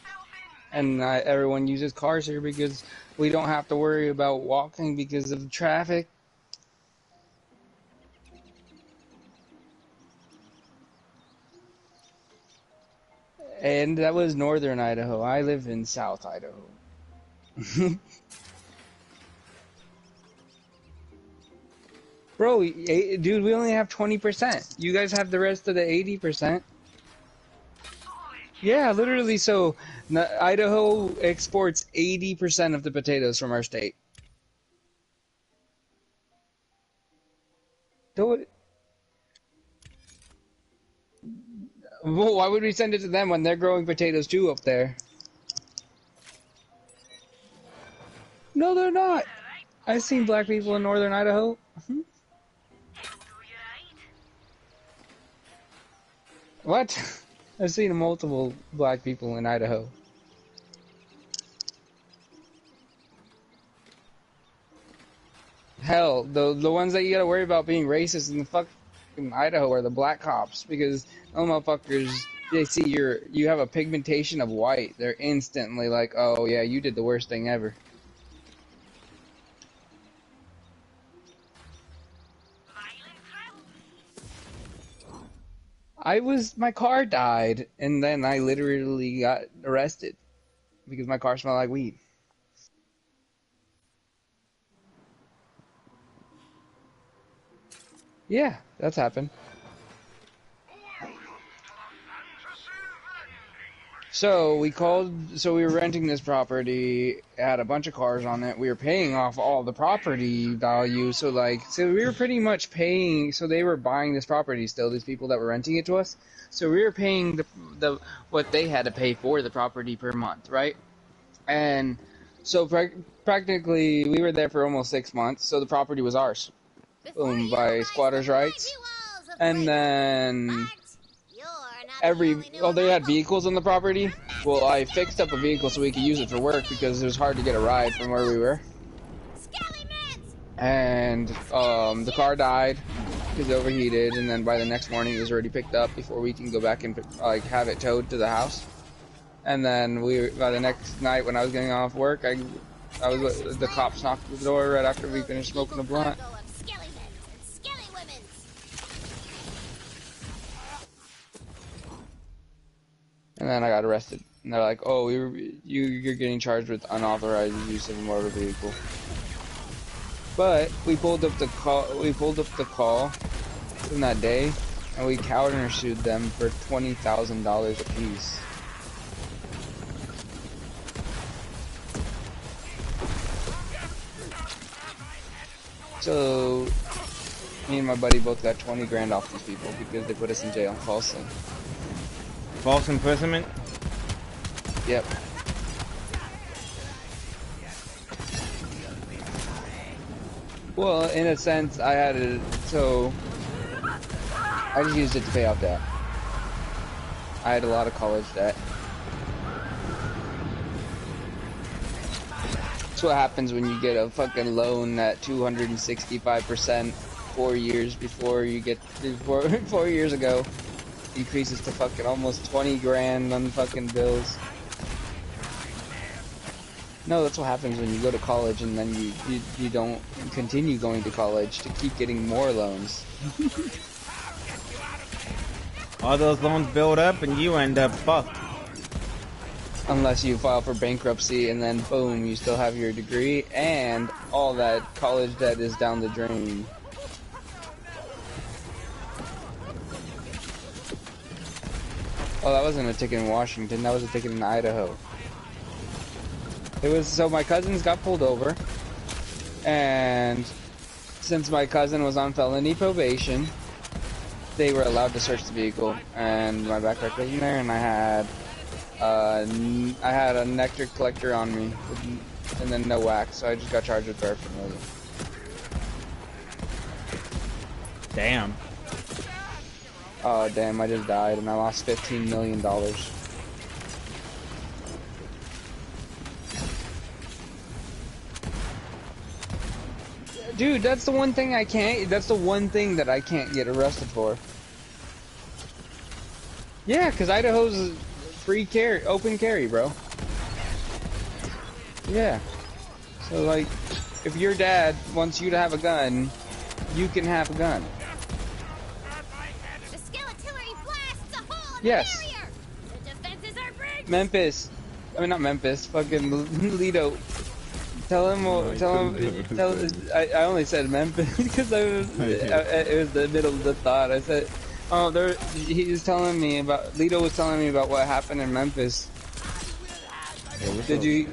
And everyone uses cars here because we don't have to worry about walking because of traffic. And that was northern Idaho. I live in South Idaho. Bro, dude, we only have 20%. You guys have the rest of the 80%. Yeah, literally, so Idaho exports 80% of the potatoes from our state. Well, why would we send it to them when they're growing potatoes too up there? No, they're not. I've seen black people in northern Idaho. What? I've seen multiple black people in Idaho. Hell, the ones that you gotta worry about being racist in the fucking Idaho are the black cops, because those motherfuckers, they see you have a pigmentation of white, they're instantly like, oh yeah, you did the worst thing ever. My car died, and then I literally got arrested because my car smelled like weed. Yeah, that's happened. So we were renting this property, it had a bunch of cars on it, we were paying off all the property value, so we were pretty much paying, so they were buying this property still, these people that were renting it to us, so we were paying the what they had to pay for the property per month, right? And so practically we were there for almost 6 months, so the property was ours, by squatters' rights, and then they had vehicles on the property. Well, I fixed up a vehicle so we could use it for work because it was hard to get a ride from where we were. And the car died because it overheated, and then by the next morning it was already picked up before we can go back and have it towed to the house. And then by the next night when I was getting off work, the cops knocked at the door right after we finished smoking the blunt. And then I got arrested. And they're like, "Oh, you're getting charged with unauthorized use of a motor vehicle." But we pulled up the call from that day, and we countersued them for $20,000 apiece. So me and my buddy both got 20 grand off these people because they put us in jail falsely.
False imprisonment?
Yep. Well, in a sense, I just used it to pay off debt. I had a lot of college debt. That's what happens when you get a fucking loan at 265% 4 years before you get 4 years ago. Increases to fucking almost 20 grand on fucking bills. No, that's what happens when you go to college and then you don't continue going to college to keep getting more loans.
All those loans build up and you end up fucked.
Unless you file for bankruptcy and then boom, you still have your degree and all that college debt is down the drain. Oh, that wasn't a ticket in Washington, that was a ticket in Idaho. It was, so my cousins got pulled over, and since my cousin was on felony probation, they were allowed to search the vehicle, and my backpack was in there, and I had a nectar collector on me, and then no wax, so I just got charged with paraphernalia.
Damn.
Oh damn, I just died and I lost $15 million. Dude, that's the one thing I can't that I can't get arrested for. Yeah, cause Idaho's free carry, open carry, bro. Yeah. So like, if your dad wants you to have a gun, you can have a gun. Yes. Memphis. I mean, not Memphis. Fucking Lido. Tell him. I only said Memphis because it was the middle of the thought. I said, oh, he was telling me about, Lido was telling me about what happened in Memphis. Could you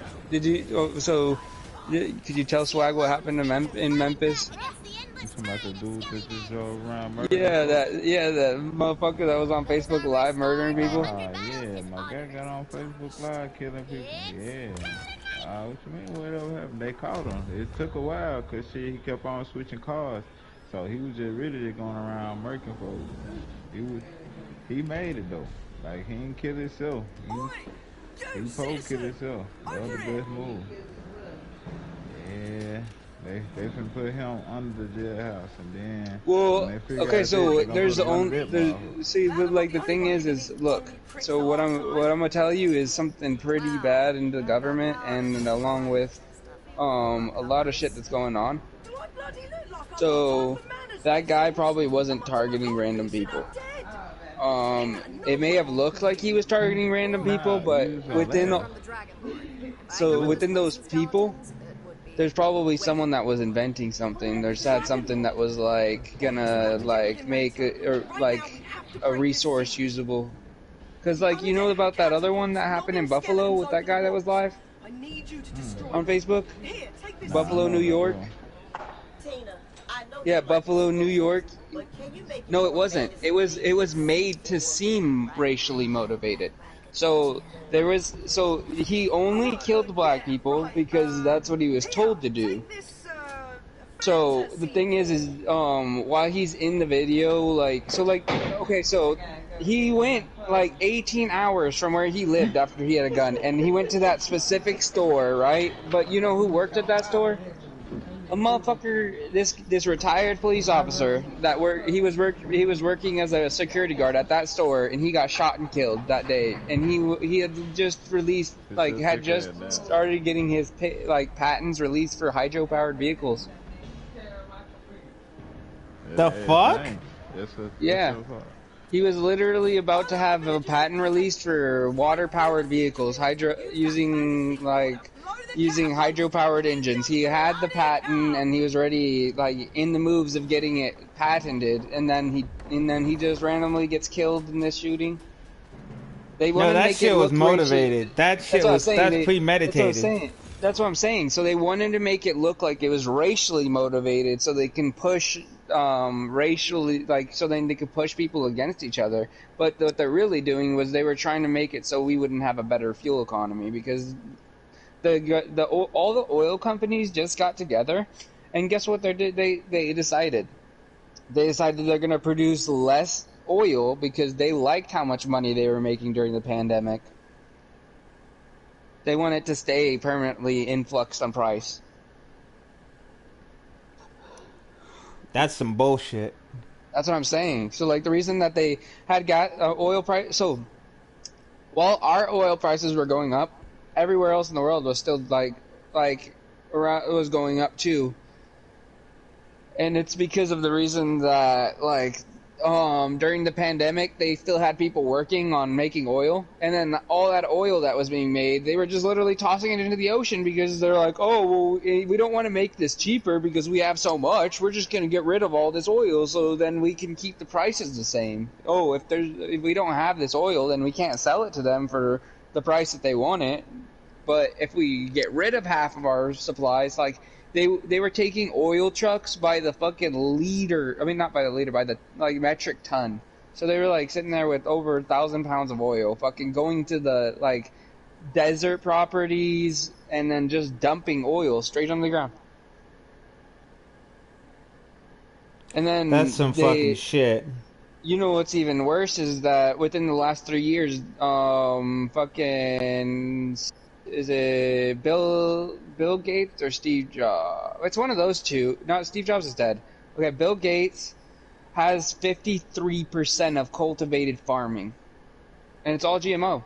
tell Swag what happened in Memphis?
About the dude that just drove around murdering
that motherfucker that was on Facebook Live murdering people.
Yeah, my guy got on Facebook Live killing people. Yeah. What you mean? Whatever happened? They caught him. It took a while because he kept on switching cars. So he was just really just going around murking folks. He made it though. Like he didn't kill himself. He supposed to kill himself. That was the best move. Yeah. They finna put him under the jailhouse and then.
Well, okay, so there's the thing is look. So what I'm gonna tell you is something pretty bad in the government, and along with a lot of shit that's going on. So that guy probably wasn't targeting random people. It may have looked like he was targeting random people, but within those people, there's probably someone that was inventing something. There's had something that was like gonna like make it or like a resource usable. Cause like you know about that other one that happened in Buffalo with that guy that was live on Facebook, Buffalo, New York. Yeah, Buffalo, New York. No, it wasn't. It was made to seem racially motivated. So he only killed black people because that's what he was told to do. So the thing is while he's in the video, okay, so he went like 18 hours from where he lived after he had a gun, and he went to that specific store, right? But you know who worked at that store? A motherfucker, this retired police officer he was working as a security guard at that store, and he got shot and killed that day. And he had just released started getting his patents released for hydro-powered vehicles.
The fuck?
Yeah. He was literally about to have a patent released for water-powered vehicles, using hydro-powered engines. He had the patent, and he was already in the moves of getting it patented, and then he just randomly gets killed in this shooting.
That shit was motivated. That's premeditated.
That's what I'm saying. So they wanted to make it look like it was racially motivated, so they can push racially, so then they could push people against each other. But what they're really doing was they were trying to make it so we wouldn't have a better fuel economy, because all the oil companies just got together, and guess what they decided? They decided they're going to produce less oil because they liked how much money they were making during the pandemic. They want it to stay permanently influxed on price.
That's some bullshit.
That's what I'm saying. So, the reason that they had got oil price... So, while our oil prices were going up, everywhere else in the world was still, around, it was going up, too. And it's because of the reason that, during the pandemic, they still had people working on making oil, and then all that oil that was being made, they were just literally tossing it into the ocean because they're like, oh, well, we don't want to make this cheaper because we have so much. We're just going to get rid of all this oil so then we can keep the prices the same. Oh, if we don't have this oil, then we can't sell it to them for the price that they want it. But if we get rid of half of our supplies, They were taking oil trucks by the fucking liter. I mean, not by the liter, by the metric ton. So they were sitting there with over 1,000 pounds of oil, fucking going to the desert properties and then just dumping oil straight on the ground. And then
that's some fucking shit.
You know what's even worse is that within the last 3 years, is it Bill Gates or Steve Jobs? It's one of those two. No, Steve Jobs is dead. Okay, Bill Gates has 53% of cultivated farming. And it's all GMO.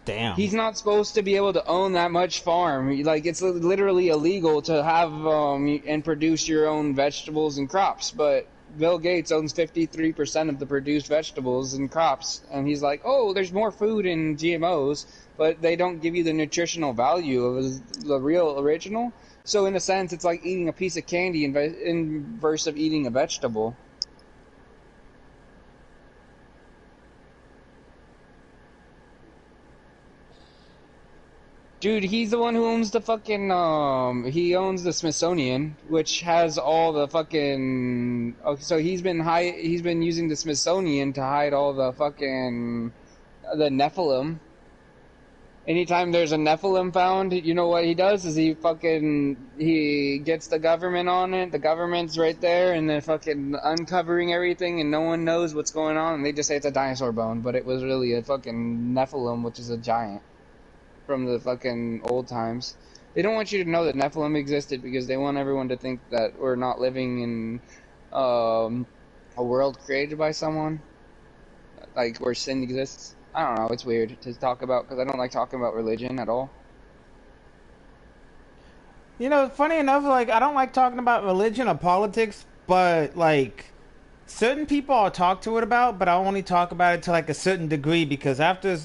Damn.
He's not supposed to be able to own that much farm. It's literally illegal to have and produce your own vegetables and crops. But Bill Gates owns 53% of the produced vegetables and crops. And he's like, oh, there's more food in GMOs. But they don't give you the nutritional value of the real original. So in a sense, it's like eating a piece of candy in versus of eating a vegetable. Dude, he's the one who owns the fucking, he owns the Smithsonian, which has all the fucking, so he's been using the Smithsonian to hide all the fucking, the Nephilim. Anytime there's a Nephilim found, you know what he does is he gets the government on it. The government's right there, and they're fucking uncovering everything, and no one knows what's going on. And they just say it's a dinosaur bone, but it was really a fucking Nephilim, which is a giant from the fucking old times. They don't want you to know that Nephilim existed because they want everyone to think that we're not living in a world created by someone, where sin exists. I don't know, it's weird to talk about because I don't like talking about religion at all.
You know, funny enough, I don't like talking about religion or politics, but certain people I'll talk to it about, but I only talk about it to a certain degree because after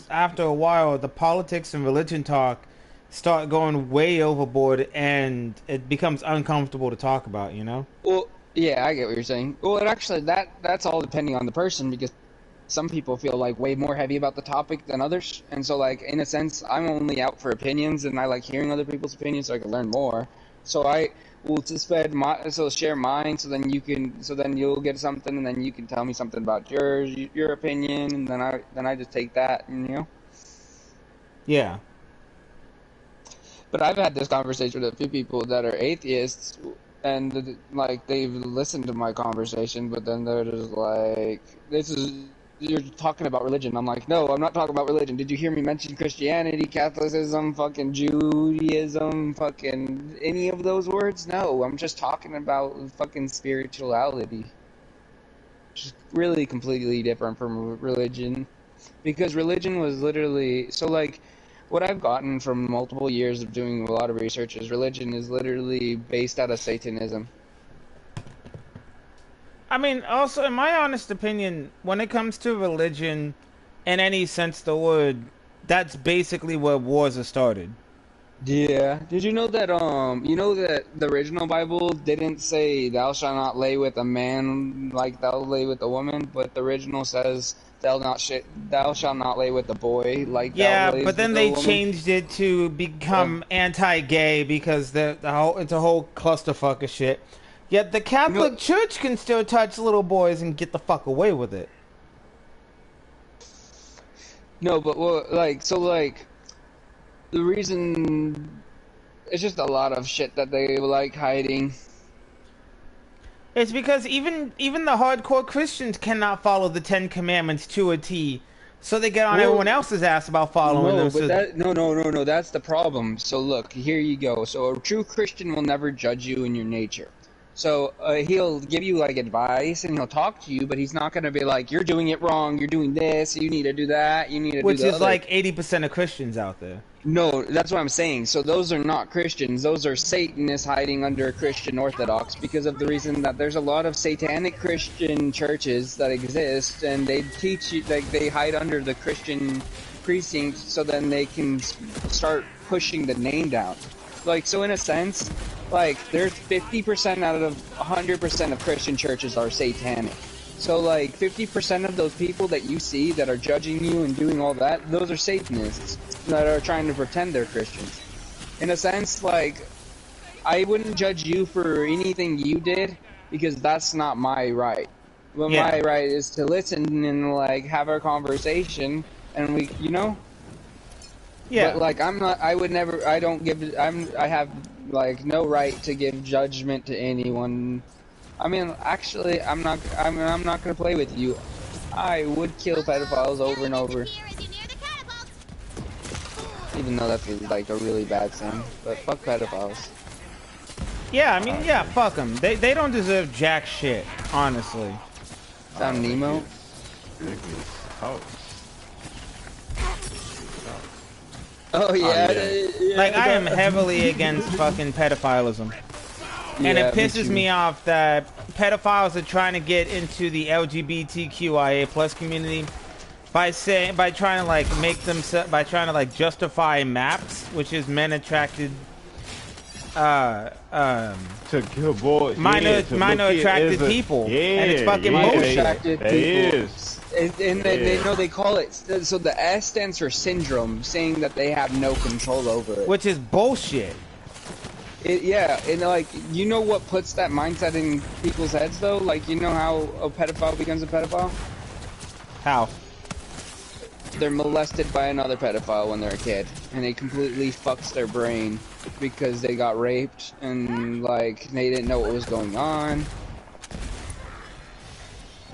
a while, the politics and religion talk start going way overboard and it becomes uncomfortable to talk about, you know?
Well, yeah, I get what you're saying. Well, it actually that's all depending on the person because some people feel like way more heavy about the topic than others, and so like in a sense, I'm only out for opinions, and I like hearing other people's opinions so I can learn more. So I will share mine, so then you'll get something, and then you can tell me something about your opinion, and then I just take that, and you know.
Yeah.
But I've had this conversation with a few people that are atheists, and like they've listened to my conversation, but then they're just like, you're talking about religion. I'm like, no, I'm not talking about religion. Did you hear me mention Christianity, Catholicism, fucking Judaism, fucking any of those words? No, I'm just talking about fucking spirituality. Just really completely different from religion. Because religion was literally, so like, what I've gotten from multiple years of doing a lot of research is religion is literally based out of Satanism.
I mean, also, in my honest opinion, when it comes to religion, in any sense of the word, that's basically where wars are started.
Yeah. Did you know that the original Bible didn't say thou shalt not lay with a man like thou lay with a woman, but the original says thou shalt not lay with a boy like thou lays with a woman?
Yeah, but then they changed it to become anti-gay because it's a whole clusterfuck of shit. Yet the Catholic Church can still touch little boys and get the fuck away with it.
No, but the reason, it's just a lot of shit that they like hiding.
It's because even the hardcore Christians cannot follow the 10 Commandments to a T, so they get on everyone else's ass about following them.
No, that's the problem. So look, here you go. So a true Christian will never judge you in your nature. So he'll give you like advice and he'll talk to you, but he's not going to be like, you're doing it wrong, you're doing this, you need to do that, you need to do that.
Which is like 80% of Christians out there.
No, that's what I'm saying. So those are not Christians. Those are Satanists hiding under Christian Orthodox because of the reason that there's a lot of satanic Christian churches that exist, and they teach you, like, they hide under the Christian precinct so then they can start pushing the name down. Like, so in a sense, like, there's 50% out of 100% of Christian churches are satanic. So, like, 50% of those people that you see that are judging you and doing all that, those are Satanists that are trying to pretend they're Christians. In a sense, like, I wouldn't judge you for anything you did because that's not my right. But my right is to listen and, like, have our conversation and we, you know?
Yeah.
But, like, I have, like, no right to give judgment to anyone. I mean, actually, I'm not gonna play with you. I would kill pedophiles over and over. Even though that's, like, a really bad thing. But fuck pedophiles.
Yeah, I mean, yeah, fuck them. They don't deserve jack shit, honestly.
Found Nemo? Oh yeah.
Like, I am heavily against fucking pedophilism. And it pisses me off that pedophiles are trying to get into the LGBTQIA plus community by trying to like justify MAPS, which is men attracted
to kill boys,
minor attracted people, and it's fucking bullshit.
It is. And they know they call it, so the S stands for syndrome, saying that they have no control over it.
Which is bullshit.
Yeah, and like, you know what puts that mindset in people's heads though? Like, you know how a pedophile becomes a pedophile?
How?
They're molested by another pedophile when they're a kid, and it completely fucks their brain because they got raped and like they didn't know what was going on.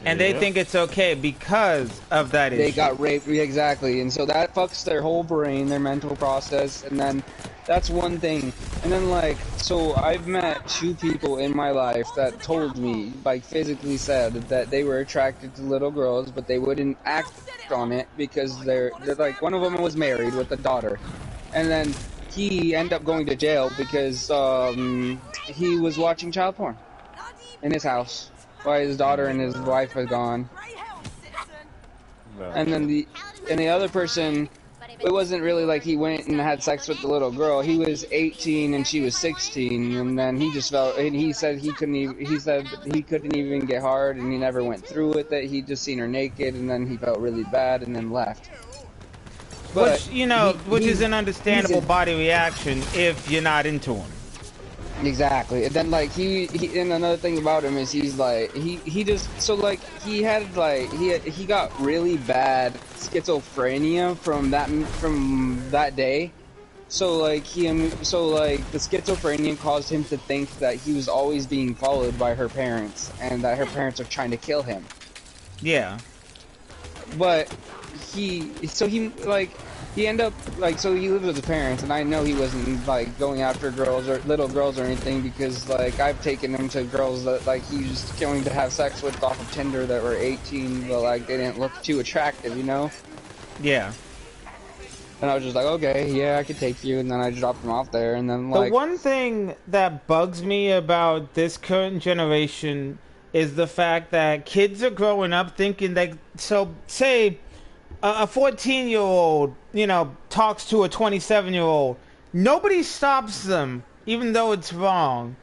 And they think it's okay because of that issue.
They got raped, exactly, and so that fucks their whole brain, their mental process, and then that's one thing. And then, like, so I've met 2 people in my life that told me, like, physically said that they were attracted to little girls, but they wouldn't act on it because they're like, one of them was married with a daughter, and then he ended up going to jail because he was watching child porn in his house while his daughter and his wife are gone. And then the other person it wasn't really like he went and had sex with the little girl. He was 18 and she was 16, and then he just felt, and he said he couldn't even get hard, and he never went through with it. He just seen her naked, and then he felt really bad, and then left. But
which, you know, which is an understandable body reaction if you're not into him.
Exactly. And then like he and another thing about him is he's like he just, so like he had like he got really bad schizophrenia from that day. So like the schizophrenia caused him to think that he was always being followed by her parents and that her parents are trying to kill him.
Yeah.
But he ended up, like, so he lives with his parents, and I know he wasn't, like, going after girls or little girls or anything, because, like, I've taken him to girls that, like, he was going to have sex with off of Tinder that were 18, but, like, they didn't look too attractive, you know?
Yeah.
And I was just like, okay, yeah, I could take you, and then I dropped him off there, and then, like...
The one thing that bugs me about this current generation is the fact that kids are growing up thinking that, so, say... a 14-year-old, you know, talks to a 27-year-old. Nobody stops them, even though it's wrong.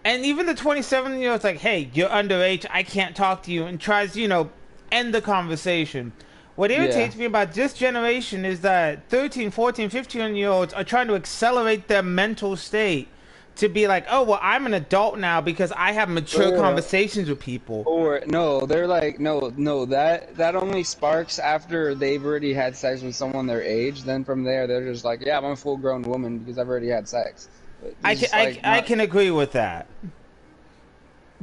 And even the 27-year-old's like, hey, you're underage, I can't talk to you, and tries, you know, end the conversation. What irritates me about this generation is that 13, 14, 15-year-olds are trying to accelerate their mental state to be like, oh, well, I'm an adult now because I have mature conversations with people.
Or, no, they're like, no, that only sparks after they've already had sex with someone their age. Then from there, they're just like, yeah, I'm a full-grown woman because I've already had sex.
I can agree with that.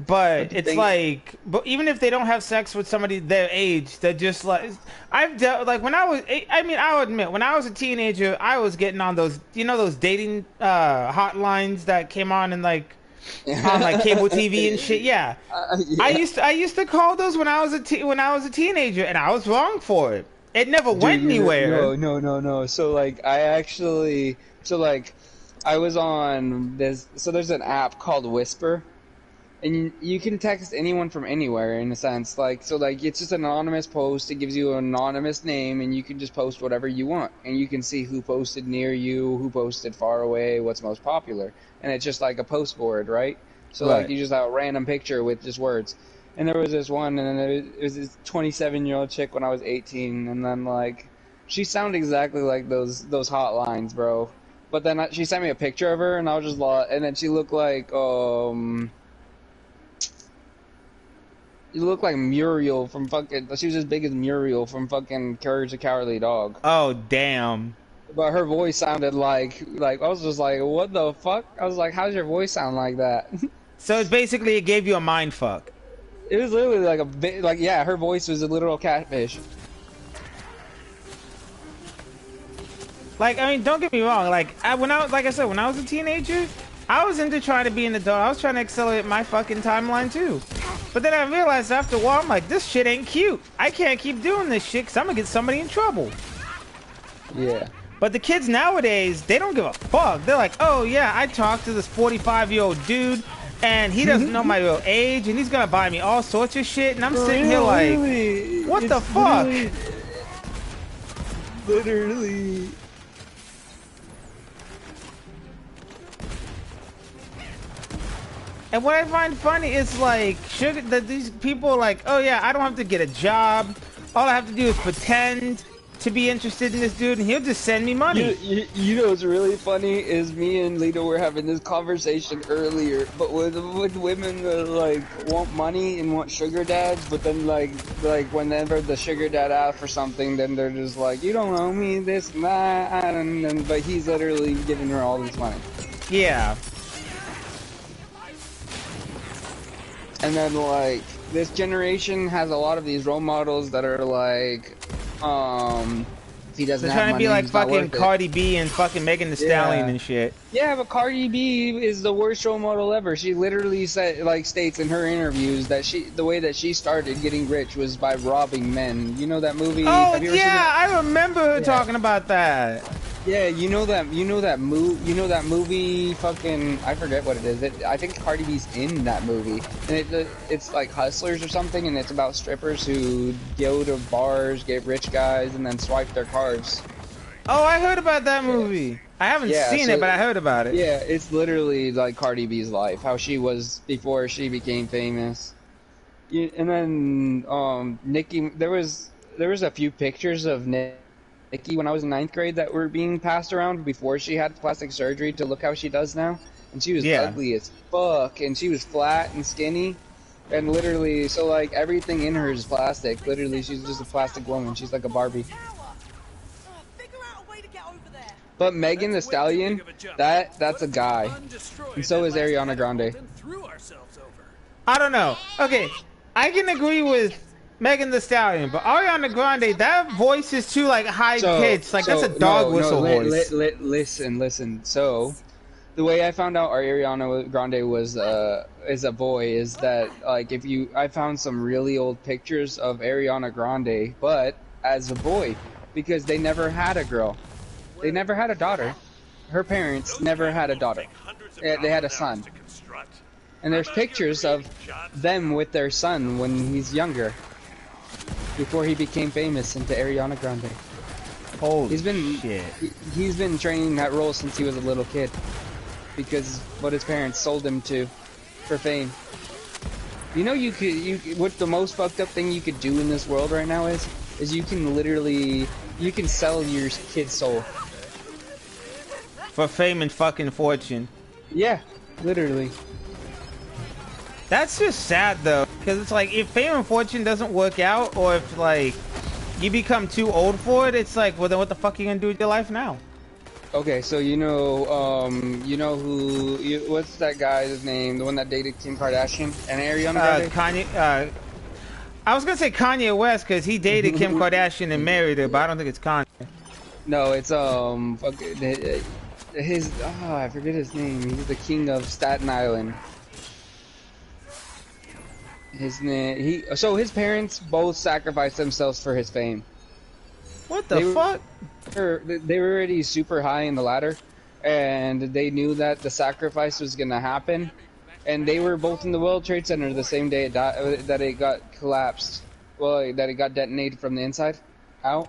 But it's like, but even if they don't have sex with somebody their age, they're just like, I've dealt, like when I was, I mean, I'll admit, when I was a teenager, I was getting on those, you know, those dating hotlines that came on and like, on like cable TV and shit. Yeah. I used to call those when I was a teenager, and I was wrong for it. It never went anywhere.
No. So like, I was on this, so there's an app called Whisper. And you can text anyone from anywhere, in a sense. Like, so, like, it's just an anonymous post. It gives you an anonymous name, and you can just post whatever you want. And you can see who posted near you, who posted far away, what's most popular. And it's just like a post board, right? So, like, you just have a random picture with just words. And there was this one, and then it was this 27-year-old chick when I was 18. And then, like, she sounded exactly like those hotlines, bro. But then she sent me a picture of her, and I was just like, and then she looked like, you look like Muriel from fucking... She was as big as Muriel from fucking Courage the Cowardly Dog.
Oh, damn.
But her voice sounded like... I was just like, what the fuck? I was like, how's your voice sound like that?
So it's basically, it gave you a mind fuck.
It was literally like a bit... Like, yeah, her voice was a literal catfish.
Like, I mean, don't get me wrong. Like, when I was a teenager, I was into trying to be an adult. I was trying to accelerate my fucking timeline, too. But then I realized after a while, I'm like, this shit ain't cute. I can't keep doing this shit because I'm going to get somebody in trouble.
Yeah.
But the kids nowadays, they don't give a fuck. They're like, oh, yeah, I talked to this 45-year-old dude, and he doesn't know my real age, and he's going to buy me all sorts of shit. And I'm sitting here like, what the fuck?
Literally.
And what I find funny is like that these people are like, oh yeah, I don't have to get a job. All I have to do is pretend to be interested in this dude, and he'll just send me money.
You know what's really funny is me and Lita were having this conversation earlier, but with women that like want money and want sugar dads, but then like whenever the sugar dad asks for something, then they're just like, you don't owe me this and that, and but he's literally giving her all this money.
Yeah.
And then, like, this generation has a lot of these role models that are like, if he doesn't have money,
they're trying to be like fucking Cardi B and fucking Megan Thee Stallion and shit.
Yeah, but Cardi B is the worst role model ever. She literally states in her interviews that the way that she started getting rich was by robbing men. You know that movie?
Oh yeah, I remember her talking about that.
Yeah, you know that movie fucking, I forget what it is. I think Cardi B's in that movie. And it's like Hustlers or something, and it's about strippers who go to bars, get rich guys, and then swipe their cards.
Oh, I heard about that movie. I haven't seen it, but I heard about it.
Yeah, it's literally like Cardi B's life, how she was before she became famous. And then Nicki, there was a few pictures of Nicki when I was in 9th grade that were being passed around before she had plastic surgery to look how she does now. And she was ugly as fuck, and she was flat and skinny. And literally, so like everything in her is plastic. Literally, she's just a plastic woman. She's like a Barbie. But Megan Thee Stallion, that's a guy. And so is Ariana Grande.
I don't know. Okay, I can agree with Megan Thee Stallion, but Ariana Grande, that voice is too like high pitched. Like that's a dog whistle voice.
Listen. So, the way I found out Ariana Grande was is a boy is that like I found some really old pictures of Ariana Grande, but as a boy, because they never had a girl. They never had a daughter. Her parents never had a daughter. They had a son. And there's pictures of them with their son when he's younger. Before he became famous into Ariana Grande.
Holy shit.
He's been training that role since he was a little kid. Because what his parents sold him to for fame. You know what the most fucked up thing you could do in this world right now is you can sell your kid's soul.
For fame and fucking fortune.
Yeah, literally.
That's just sad though, because it's like if fame and fortune doesn't work out, or if like you become too old for it, it's like, well then what the fuck are you gonna do with your life now?
Okay, so what's that guy's name? The one that dated Kim Kardashian and Ariana Grande?
Kanye. I was gonna say Kanye West because he dated Kim Kardashian and married her, but I don't think it's Kanye.
No, it's I forget his name. He's the king of Staten Island. His name. So his parents both sacrificed themselves for his fame.
What the fuck?
They were already super high in the ladder, and they knew that the sacrifice was gonna happen. And they were both in the World Trade Center the same day that it got collapsed. Well, that it got detonated from the inside out.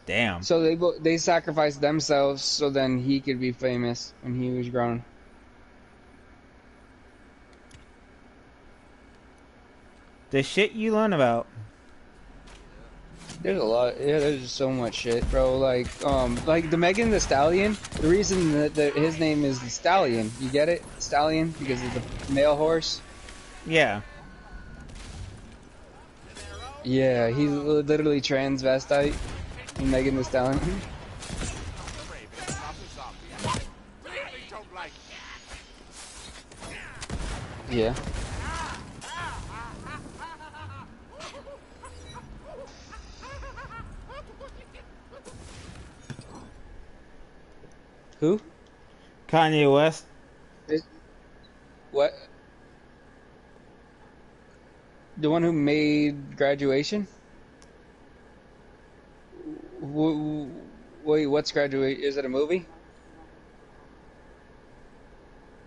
Damn.
So they sacrificed themselves so then he could be famous when he was grown.
The shit you learn about.
There's a lot. Yeah, there's so much shit, bro. Like the Megan Thee Stallion. The reason that his name is the Stallion, you get it? Stallion because of the male horse.
Yeah.
Yeah, he's literally transvestite. Megan Thee Stallion. Yeah. Who?
Kanye West.
What? The one who made Graduation? Wait, what's Graduate? Is it a movie?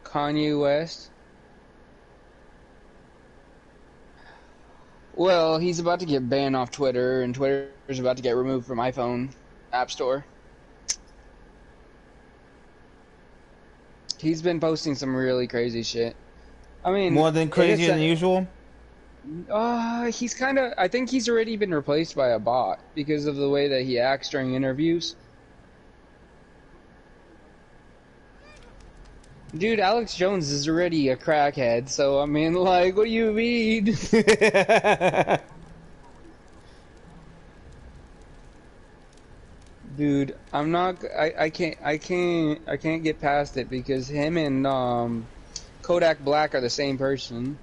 Kanye West? Well, he's about to get banned off Twitter, and Twitter is about to get removed from iPhone App Store. He's been posting some really crazy shit. I mean,
more than crazier than usual?
He's kind of... I think he's already been replaced by a bot because of the way that he acts during interviews. Dude, Alex Jones is already a crackhead, so I mean, like, what do you mean? Dude, I'm not... I can't get past it because him and Kodak Black are the same person.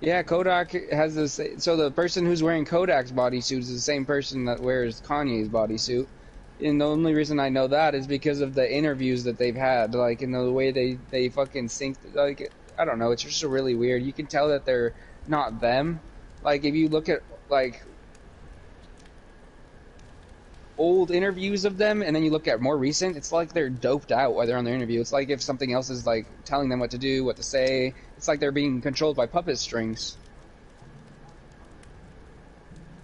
Yeah, Kodak has this. So the person who's wearing Kodak's bodysuit is the same person that wears Kanye's bodysuit. And the only reason I know that is because of the interviews that they've had, like, in the way they fucking sync. Like, I don't know, it's just really weird. You can tell that they're not them. Like, if you look at, like, old interviews of them, and then you look at more recent, it's like they're doped out while they're on their interview. It's like if something else is, like, telling them what to do, what to say. It's like they're being controlled by puppet strings.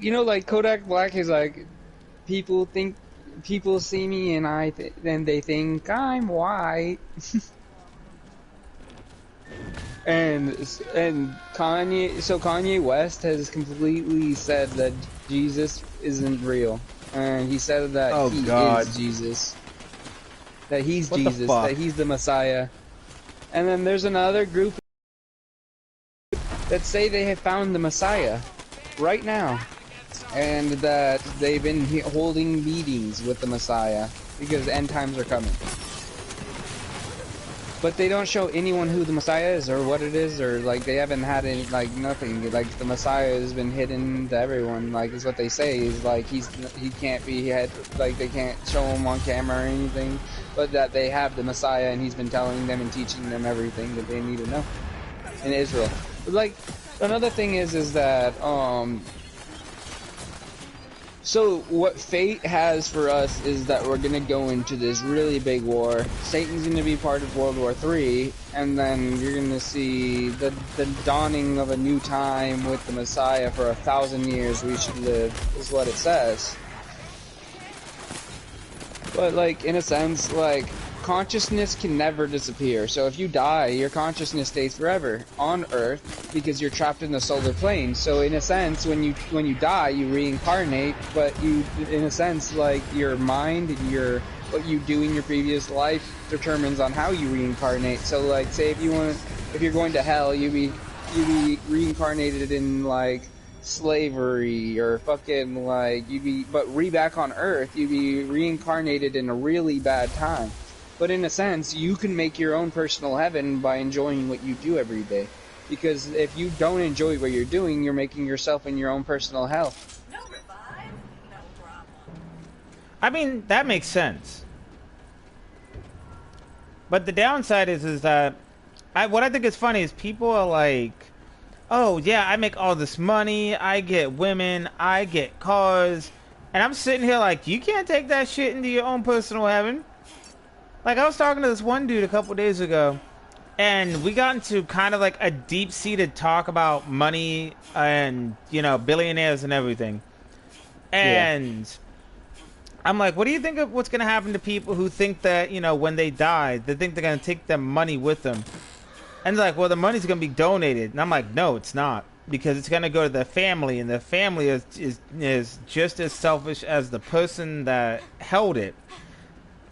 you know, like Kodak Black is like, people see me and then they think I'm white. and Kanye West has completely said that Jesus isn't real, and he said that is Jesus, that he's Jesus, that he's the Messiah. And then there's another group that say they have found the Messiah right now, and that they've been holding meetings with the Messiah because end times are coming. But they don't show anyone who the Messiah is or what it is, or like they haven't had any, like nothing. Like the Messiah has been hidden to everyone. Like is what they say is like he can't be like they can't show him on camera or anything. But that they have the Messiah and he's been telling them and teaching them everything that they need to know in Israel. But like another thing is that so what fate has for us is that we're gonna go into this really big war. Satan's gonna be part of World War III, and then you're gonna see the dawning of a new time with the Messiah. For 1,000 years we should live, is what it says. But like in a sense, like consciousness can never disappear. So if you die, your consciousness stays forever on Earth because you're trapped in the solar plane. So in a sense, when you die, you reincarnate, but you, in a sense, like your mind, what you do in your previous life determines on how you reincarnate. So like, say if you're going to hell, you be reincarnated in like slavery or fucking like but back on Earth, you'd be reincarnated in a really bad time. But in a sense, you can make your own personal heaven by enjoying what you do every day. Because if you don't enjoy what you're doing, you're making yourself in your own personal hell.
No revive, no drama.
I mean, that makes sense. But the downside is that what I think is funny is people are like, oh yeah, I make all this money, I get women, I get cars, and I'm sitting here like, you can't take that shit into your own personal heaven. Like, I was talking to this one dude a couple days ago, and we got into kind of like a deep-seated talk about money and, you know, billionaires and everything. And I'm like, what do you think of what's going to happen to people who think that, you know, when they die, they think they're going to take their money with them? And they're like, well, the money's going to be donated. And I'm like, no, it's not. Because it's going to go to the family, and the family is just as selfish as the person that held it.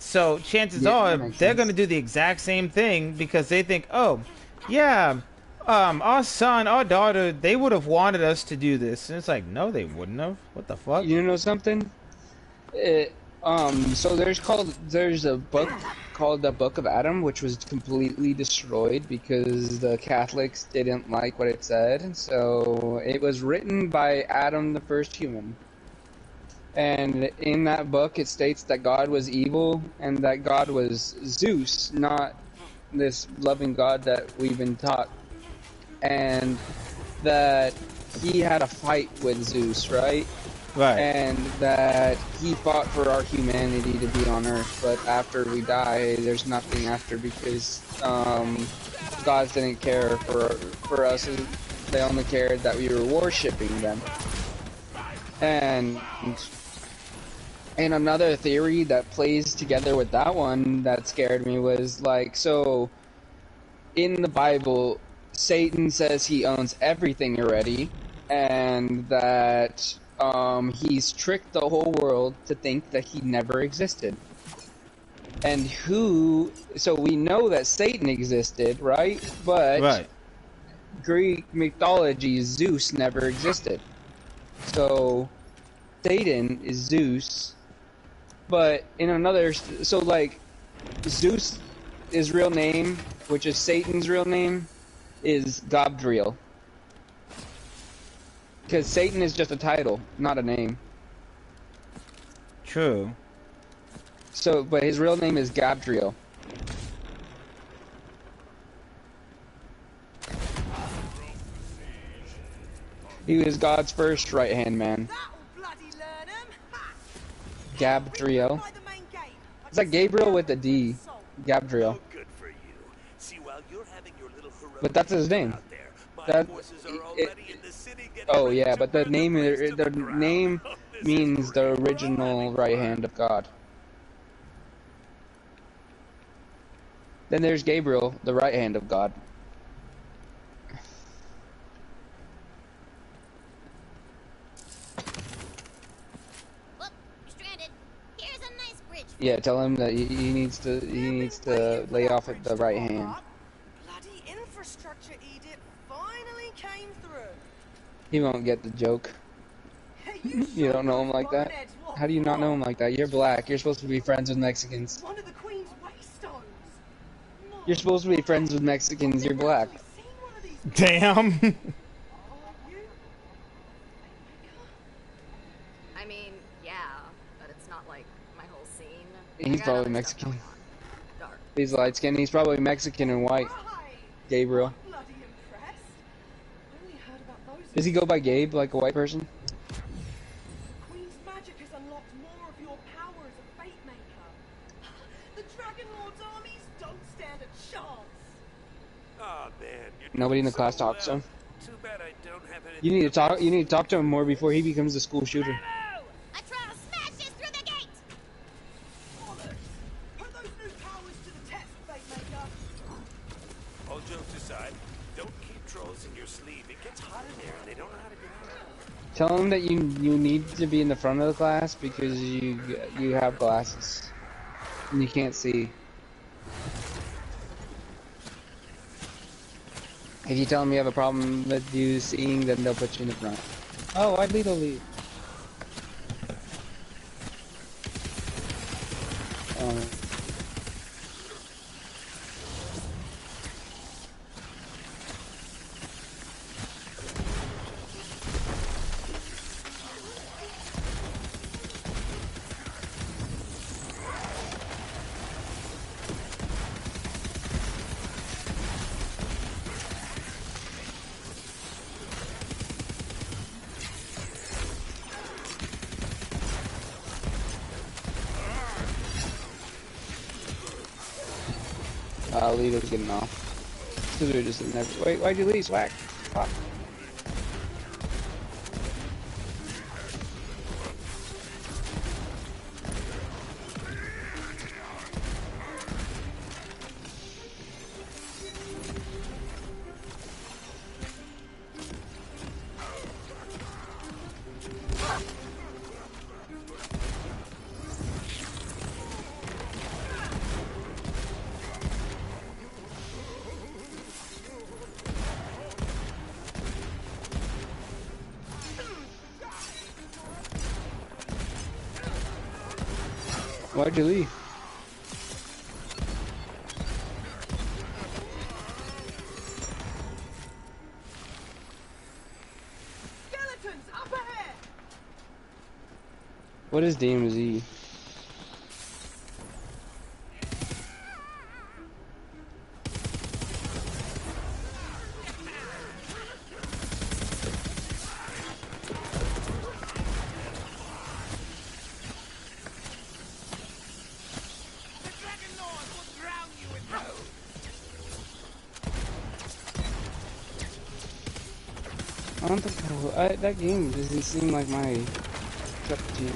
So chances are they're going to do the exact same thing because they think, oh, yeah, our son, our daughter, they would have wanted us to do this. And it's like, no, they wouldn't have. What the fuck?
You know something? So there's a book called the Book of Adam, which was completely destroyed because the Catholics didn't like what it said. So it was written by Adam, the first human. And in that book, it states that God was evil and that God was Zeus, not this loving God that we've been taught. And that he had a fight with Zeus, right?
Right.
And that he fought for our humanity to be on Earth. But after we die, there's nothing after because gods didn't care for us. They only cared that we were worshipping them. And another theory that plays together with that one that scared me was like, so in the Bible, Satan says he owns everything already, and that he's tricked the whole world to think that he never existed. And so we know that Satan existed, right? But Greek mythology, Zeus never existed. So Satan is Zeus. But in another, so like, Zeus, his real name, which is Satan's real name, is Gabdriel. Because Satan is just a title, not a name.
True.
So, but his real name is Gabdriel. He was God's first right-hand man. Gabdriel. It's like Gabriel with a D. Gabdriel.
Good for you. See, while you're having your little
But that's his name.
out there, my
That.
forces are already in the city getting
Oh
ready
yeah,
to
but the
burn
name
place to
the
ground.
name
Oh, this is
means the
great. We're all
original
having
right
fun.
hand of God. Then there's Gabriel, the right hand of God.
Whoop, you're stranded. Here's a nice bridge.
Yeah, tell him that he needs to lay off at the right hand.
Bloody infrastructure edict finally came through.
He won't get the joke. You don't know him like that? How do you not know him like that? You're black. You're supposed to be friends with Mexicans.
One of the Queen's waystones.
You're supposed to be friends with Mexicans. You're black.
Damn.
I mean, yeah, but it's not like my whole scene.
He's probably Mexican. He's light skinned. He's probably Mexican and white. Gabriel. Does he go by Gabe, like a white person?
Queen's magic has unlocked more of your power as a fate maker. The Dragon Lord's armies don't stand a chance.
Oh man, you're
Nobody in the
doing
class
so
talks to
well.
him.
Too bad I don't have anything
You need to talk. You need to talk to him more before he becomes the school shooter.
I try to smash this through the gate.
Put those new powers to the test, fate maker.
All jokes aside, don't keep trolls in your sleeve. It gets hot in there and they don't know how to get out.
Tell him that you need to be in the front of the class because you have glasses and you can't see. If you tell them you have a problem with you seeing, then they'll put you in the front. Oh, why'd Lito leave? Lito's getting off. Because we were just sitting there. Wait, why'd you leave, Swag? Fuck. Why'd you leave?
Skeletons up ahead.
What is DMZ? I don't think that game doesn't seem like my cup of tea.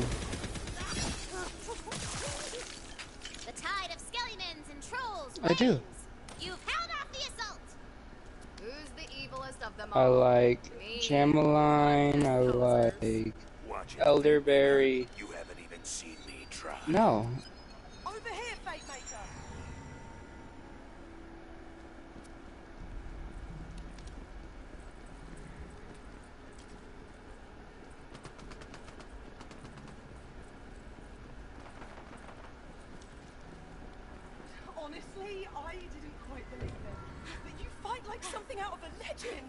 The tide of skeletons and trolls.
I do.
You've held off the assault.
Who's the evilest of them
I
all?
like Chameline, I like Elderberry.
You haven't even seen me try.
No.
Over here, fate maker. Honestly, I didn't quite believe it. But you fight like something out of a legend.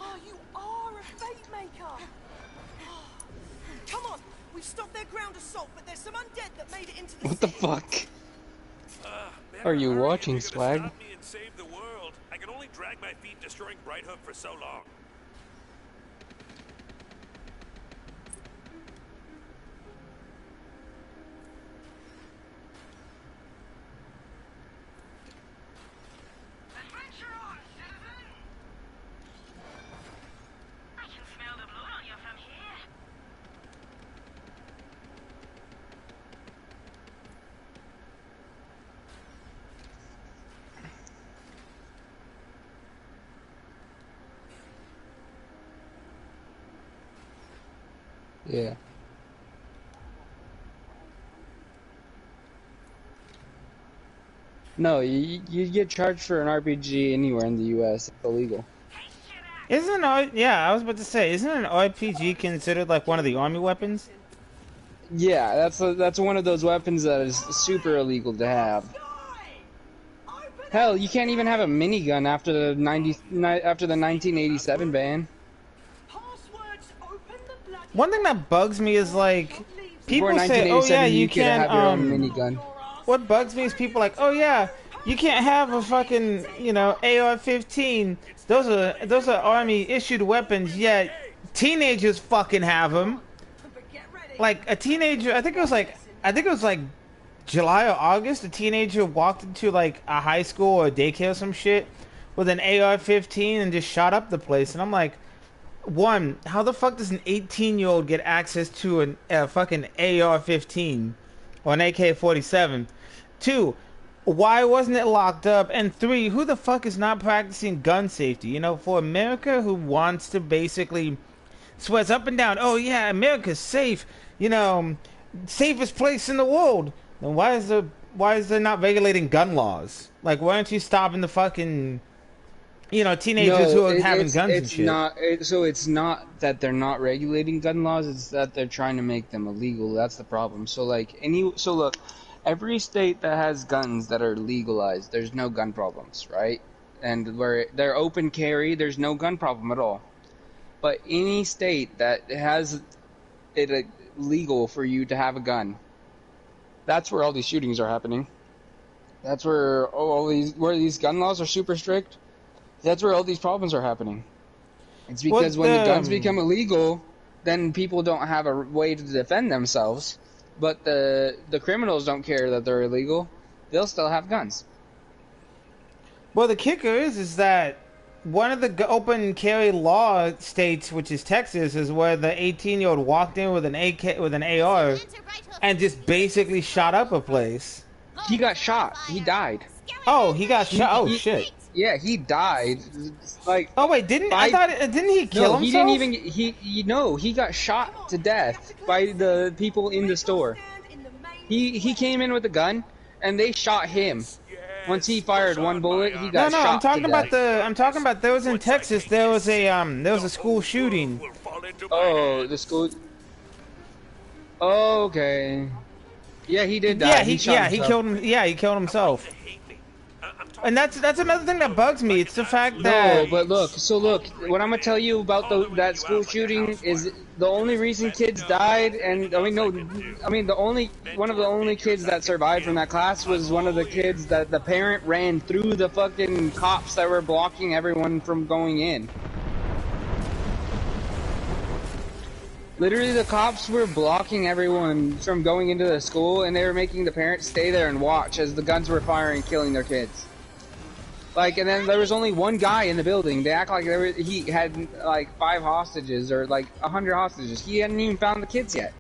Oh, you are a fate maker. Come on, we've stopped their ground assault, but there's some undead that made it into the
What the
city.
fuck? Are you watching, Swag?
Stop me and save the world. I can only drag my feet destroying Brighthoof for so long.
Adventure
Yeah. No, you get charged for an RPG anywhere in the U.S. It's illegal.
Yeah, I was about to say, isn't an RPG considered like one of the army weapons?
Yeah, that's one of those weapons that is super illegal to have. Hell, you can't even have a minigun after the 1987 ban.
One thing that bugs me is like people
Before
say, "Oh yeah, you
can
can't."
have your own minigun.
What bugs me is people like, "Oh yeah, you can't have a fucking AR-15. Those are army issued weapons." Yet teenagers fucking have them. Like a teenager, I think it was like July or August. A teenager walked into like a high school or daycare or some shit with an AR-15 and just shot up the place. And I'm like, one, how the fuck does an 18-year-old get access to a fucking AR-15 or an AK-47? Two, why wasn't it locked up? And three, who the fuck is not practicing gun safety? You know, for America, who wants to basically swears up and down, oh yeah, America's safe, safest place in the world. Then why is there not regulating gun laws? Like, why aren't you stopping the fucking teenagers who are having guns and shit?
So it's not that they're not regulating gun laws, it's that they're trying to make them illegal. That's the problem. So look, every state that has guns that are legalized, there's no gun problems, right? And where they're open carry, there's no gun problem at all. But any state that has it legal for you to have a gun, that's where all these shootings are happening. That's where where these gun laws are super strict. That's where all these problems are happening. It's because when the guns become illegal, then people don't have a way to defend themselves. But the criminals don't care that they're illegal. They'll still have guns.
Well, the kicker is that one of the open carry law states, which is Texas, is where the 18-year-old walked in with an AR and just basically shot up a place.
He got shot. He died.
Oh, he got shot. Oh shit.
Yeah, he died. Like,
oh wait, didn't he kill himself?
No, he didn't even. He got shot to death by the people in the store. He came in with a gun, and they shot him. Once he fired one bullet, he got shot.
I'm talking about there was in Texas. There was a school shooting.
Oh, the school. Oh, okay. Yeah, he did die.
Yeah, he killed him. Yeah, he killed himself. And that's another thing that bugs me. It's the fact that.
No, but look. What I'm gonna tell you about that school shooting is the only reason kids died, and one of the only kids that survived from that class was one of the kids that the parent ran through the fucking cops that were blocking everyone from going in. Literally, the cops were blocking everyone from going into the school, and they were making the parents stay there and watch as the guns were firing, killing their kids. Like, and then there was only one guy in the building. They act like he had like 5 hostages or like 100 hostages. He hadn't even found the kids yet.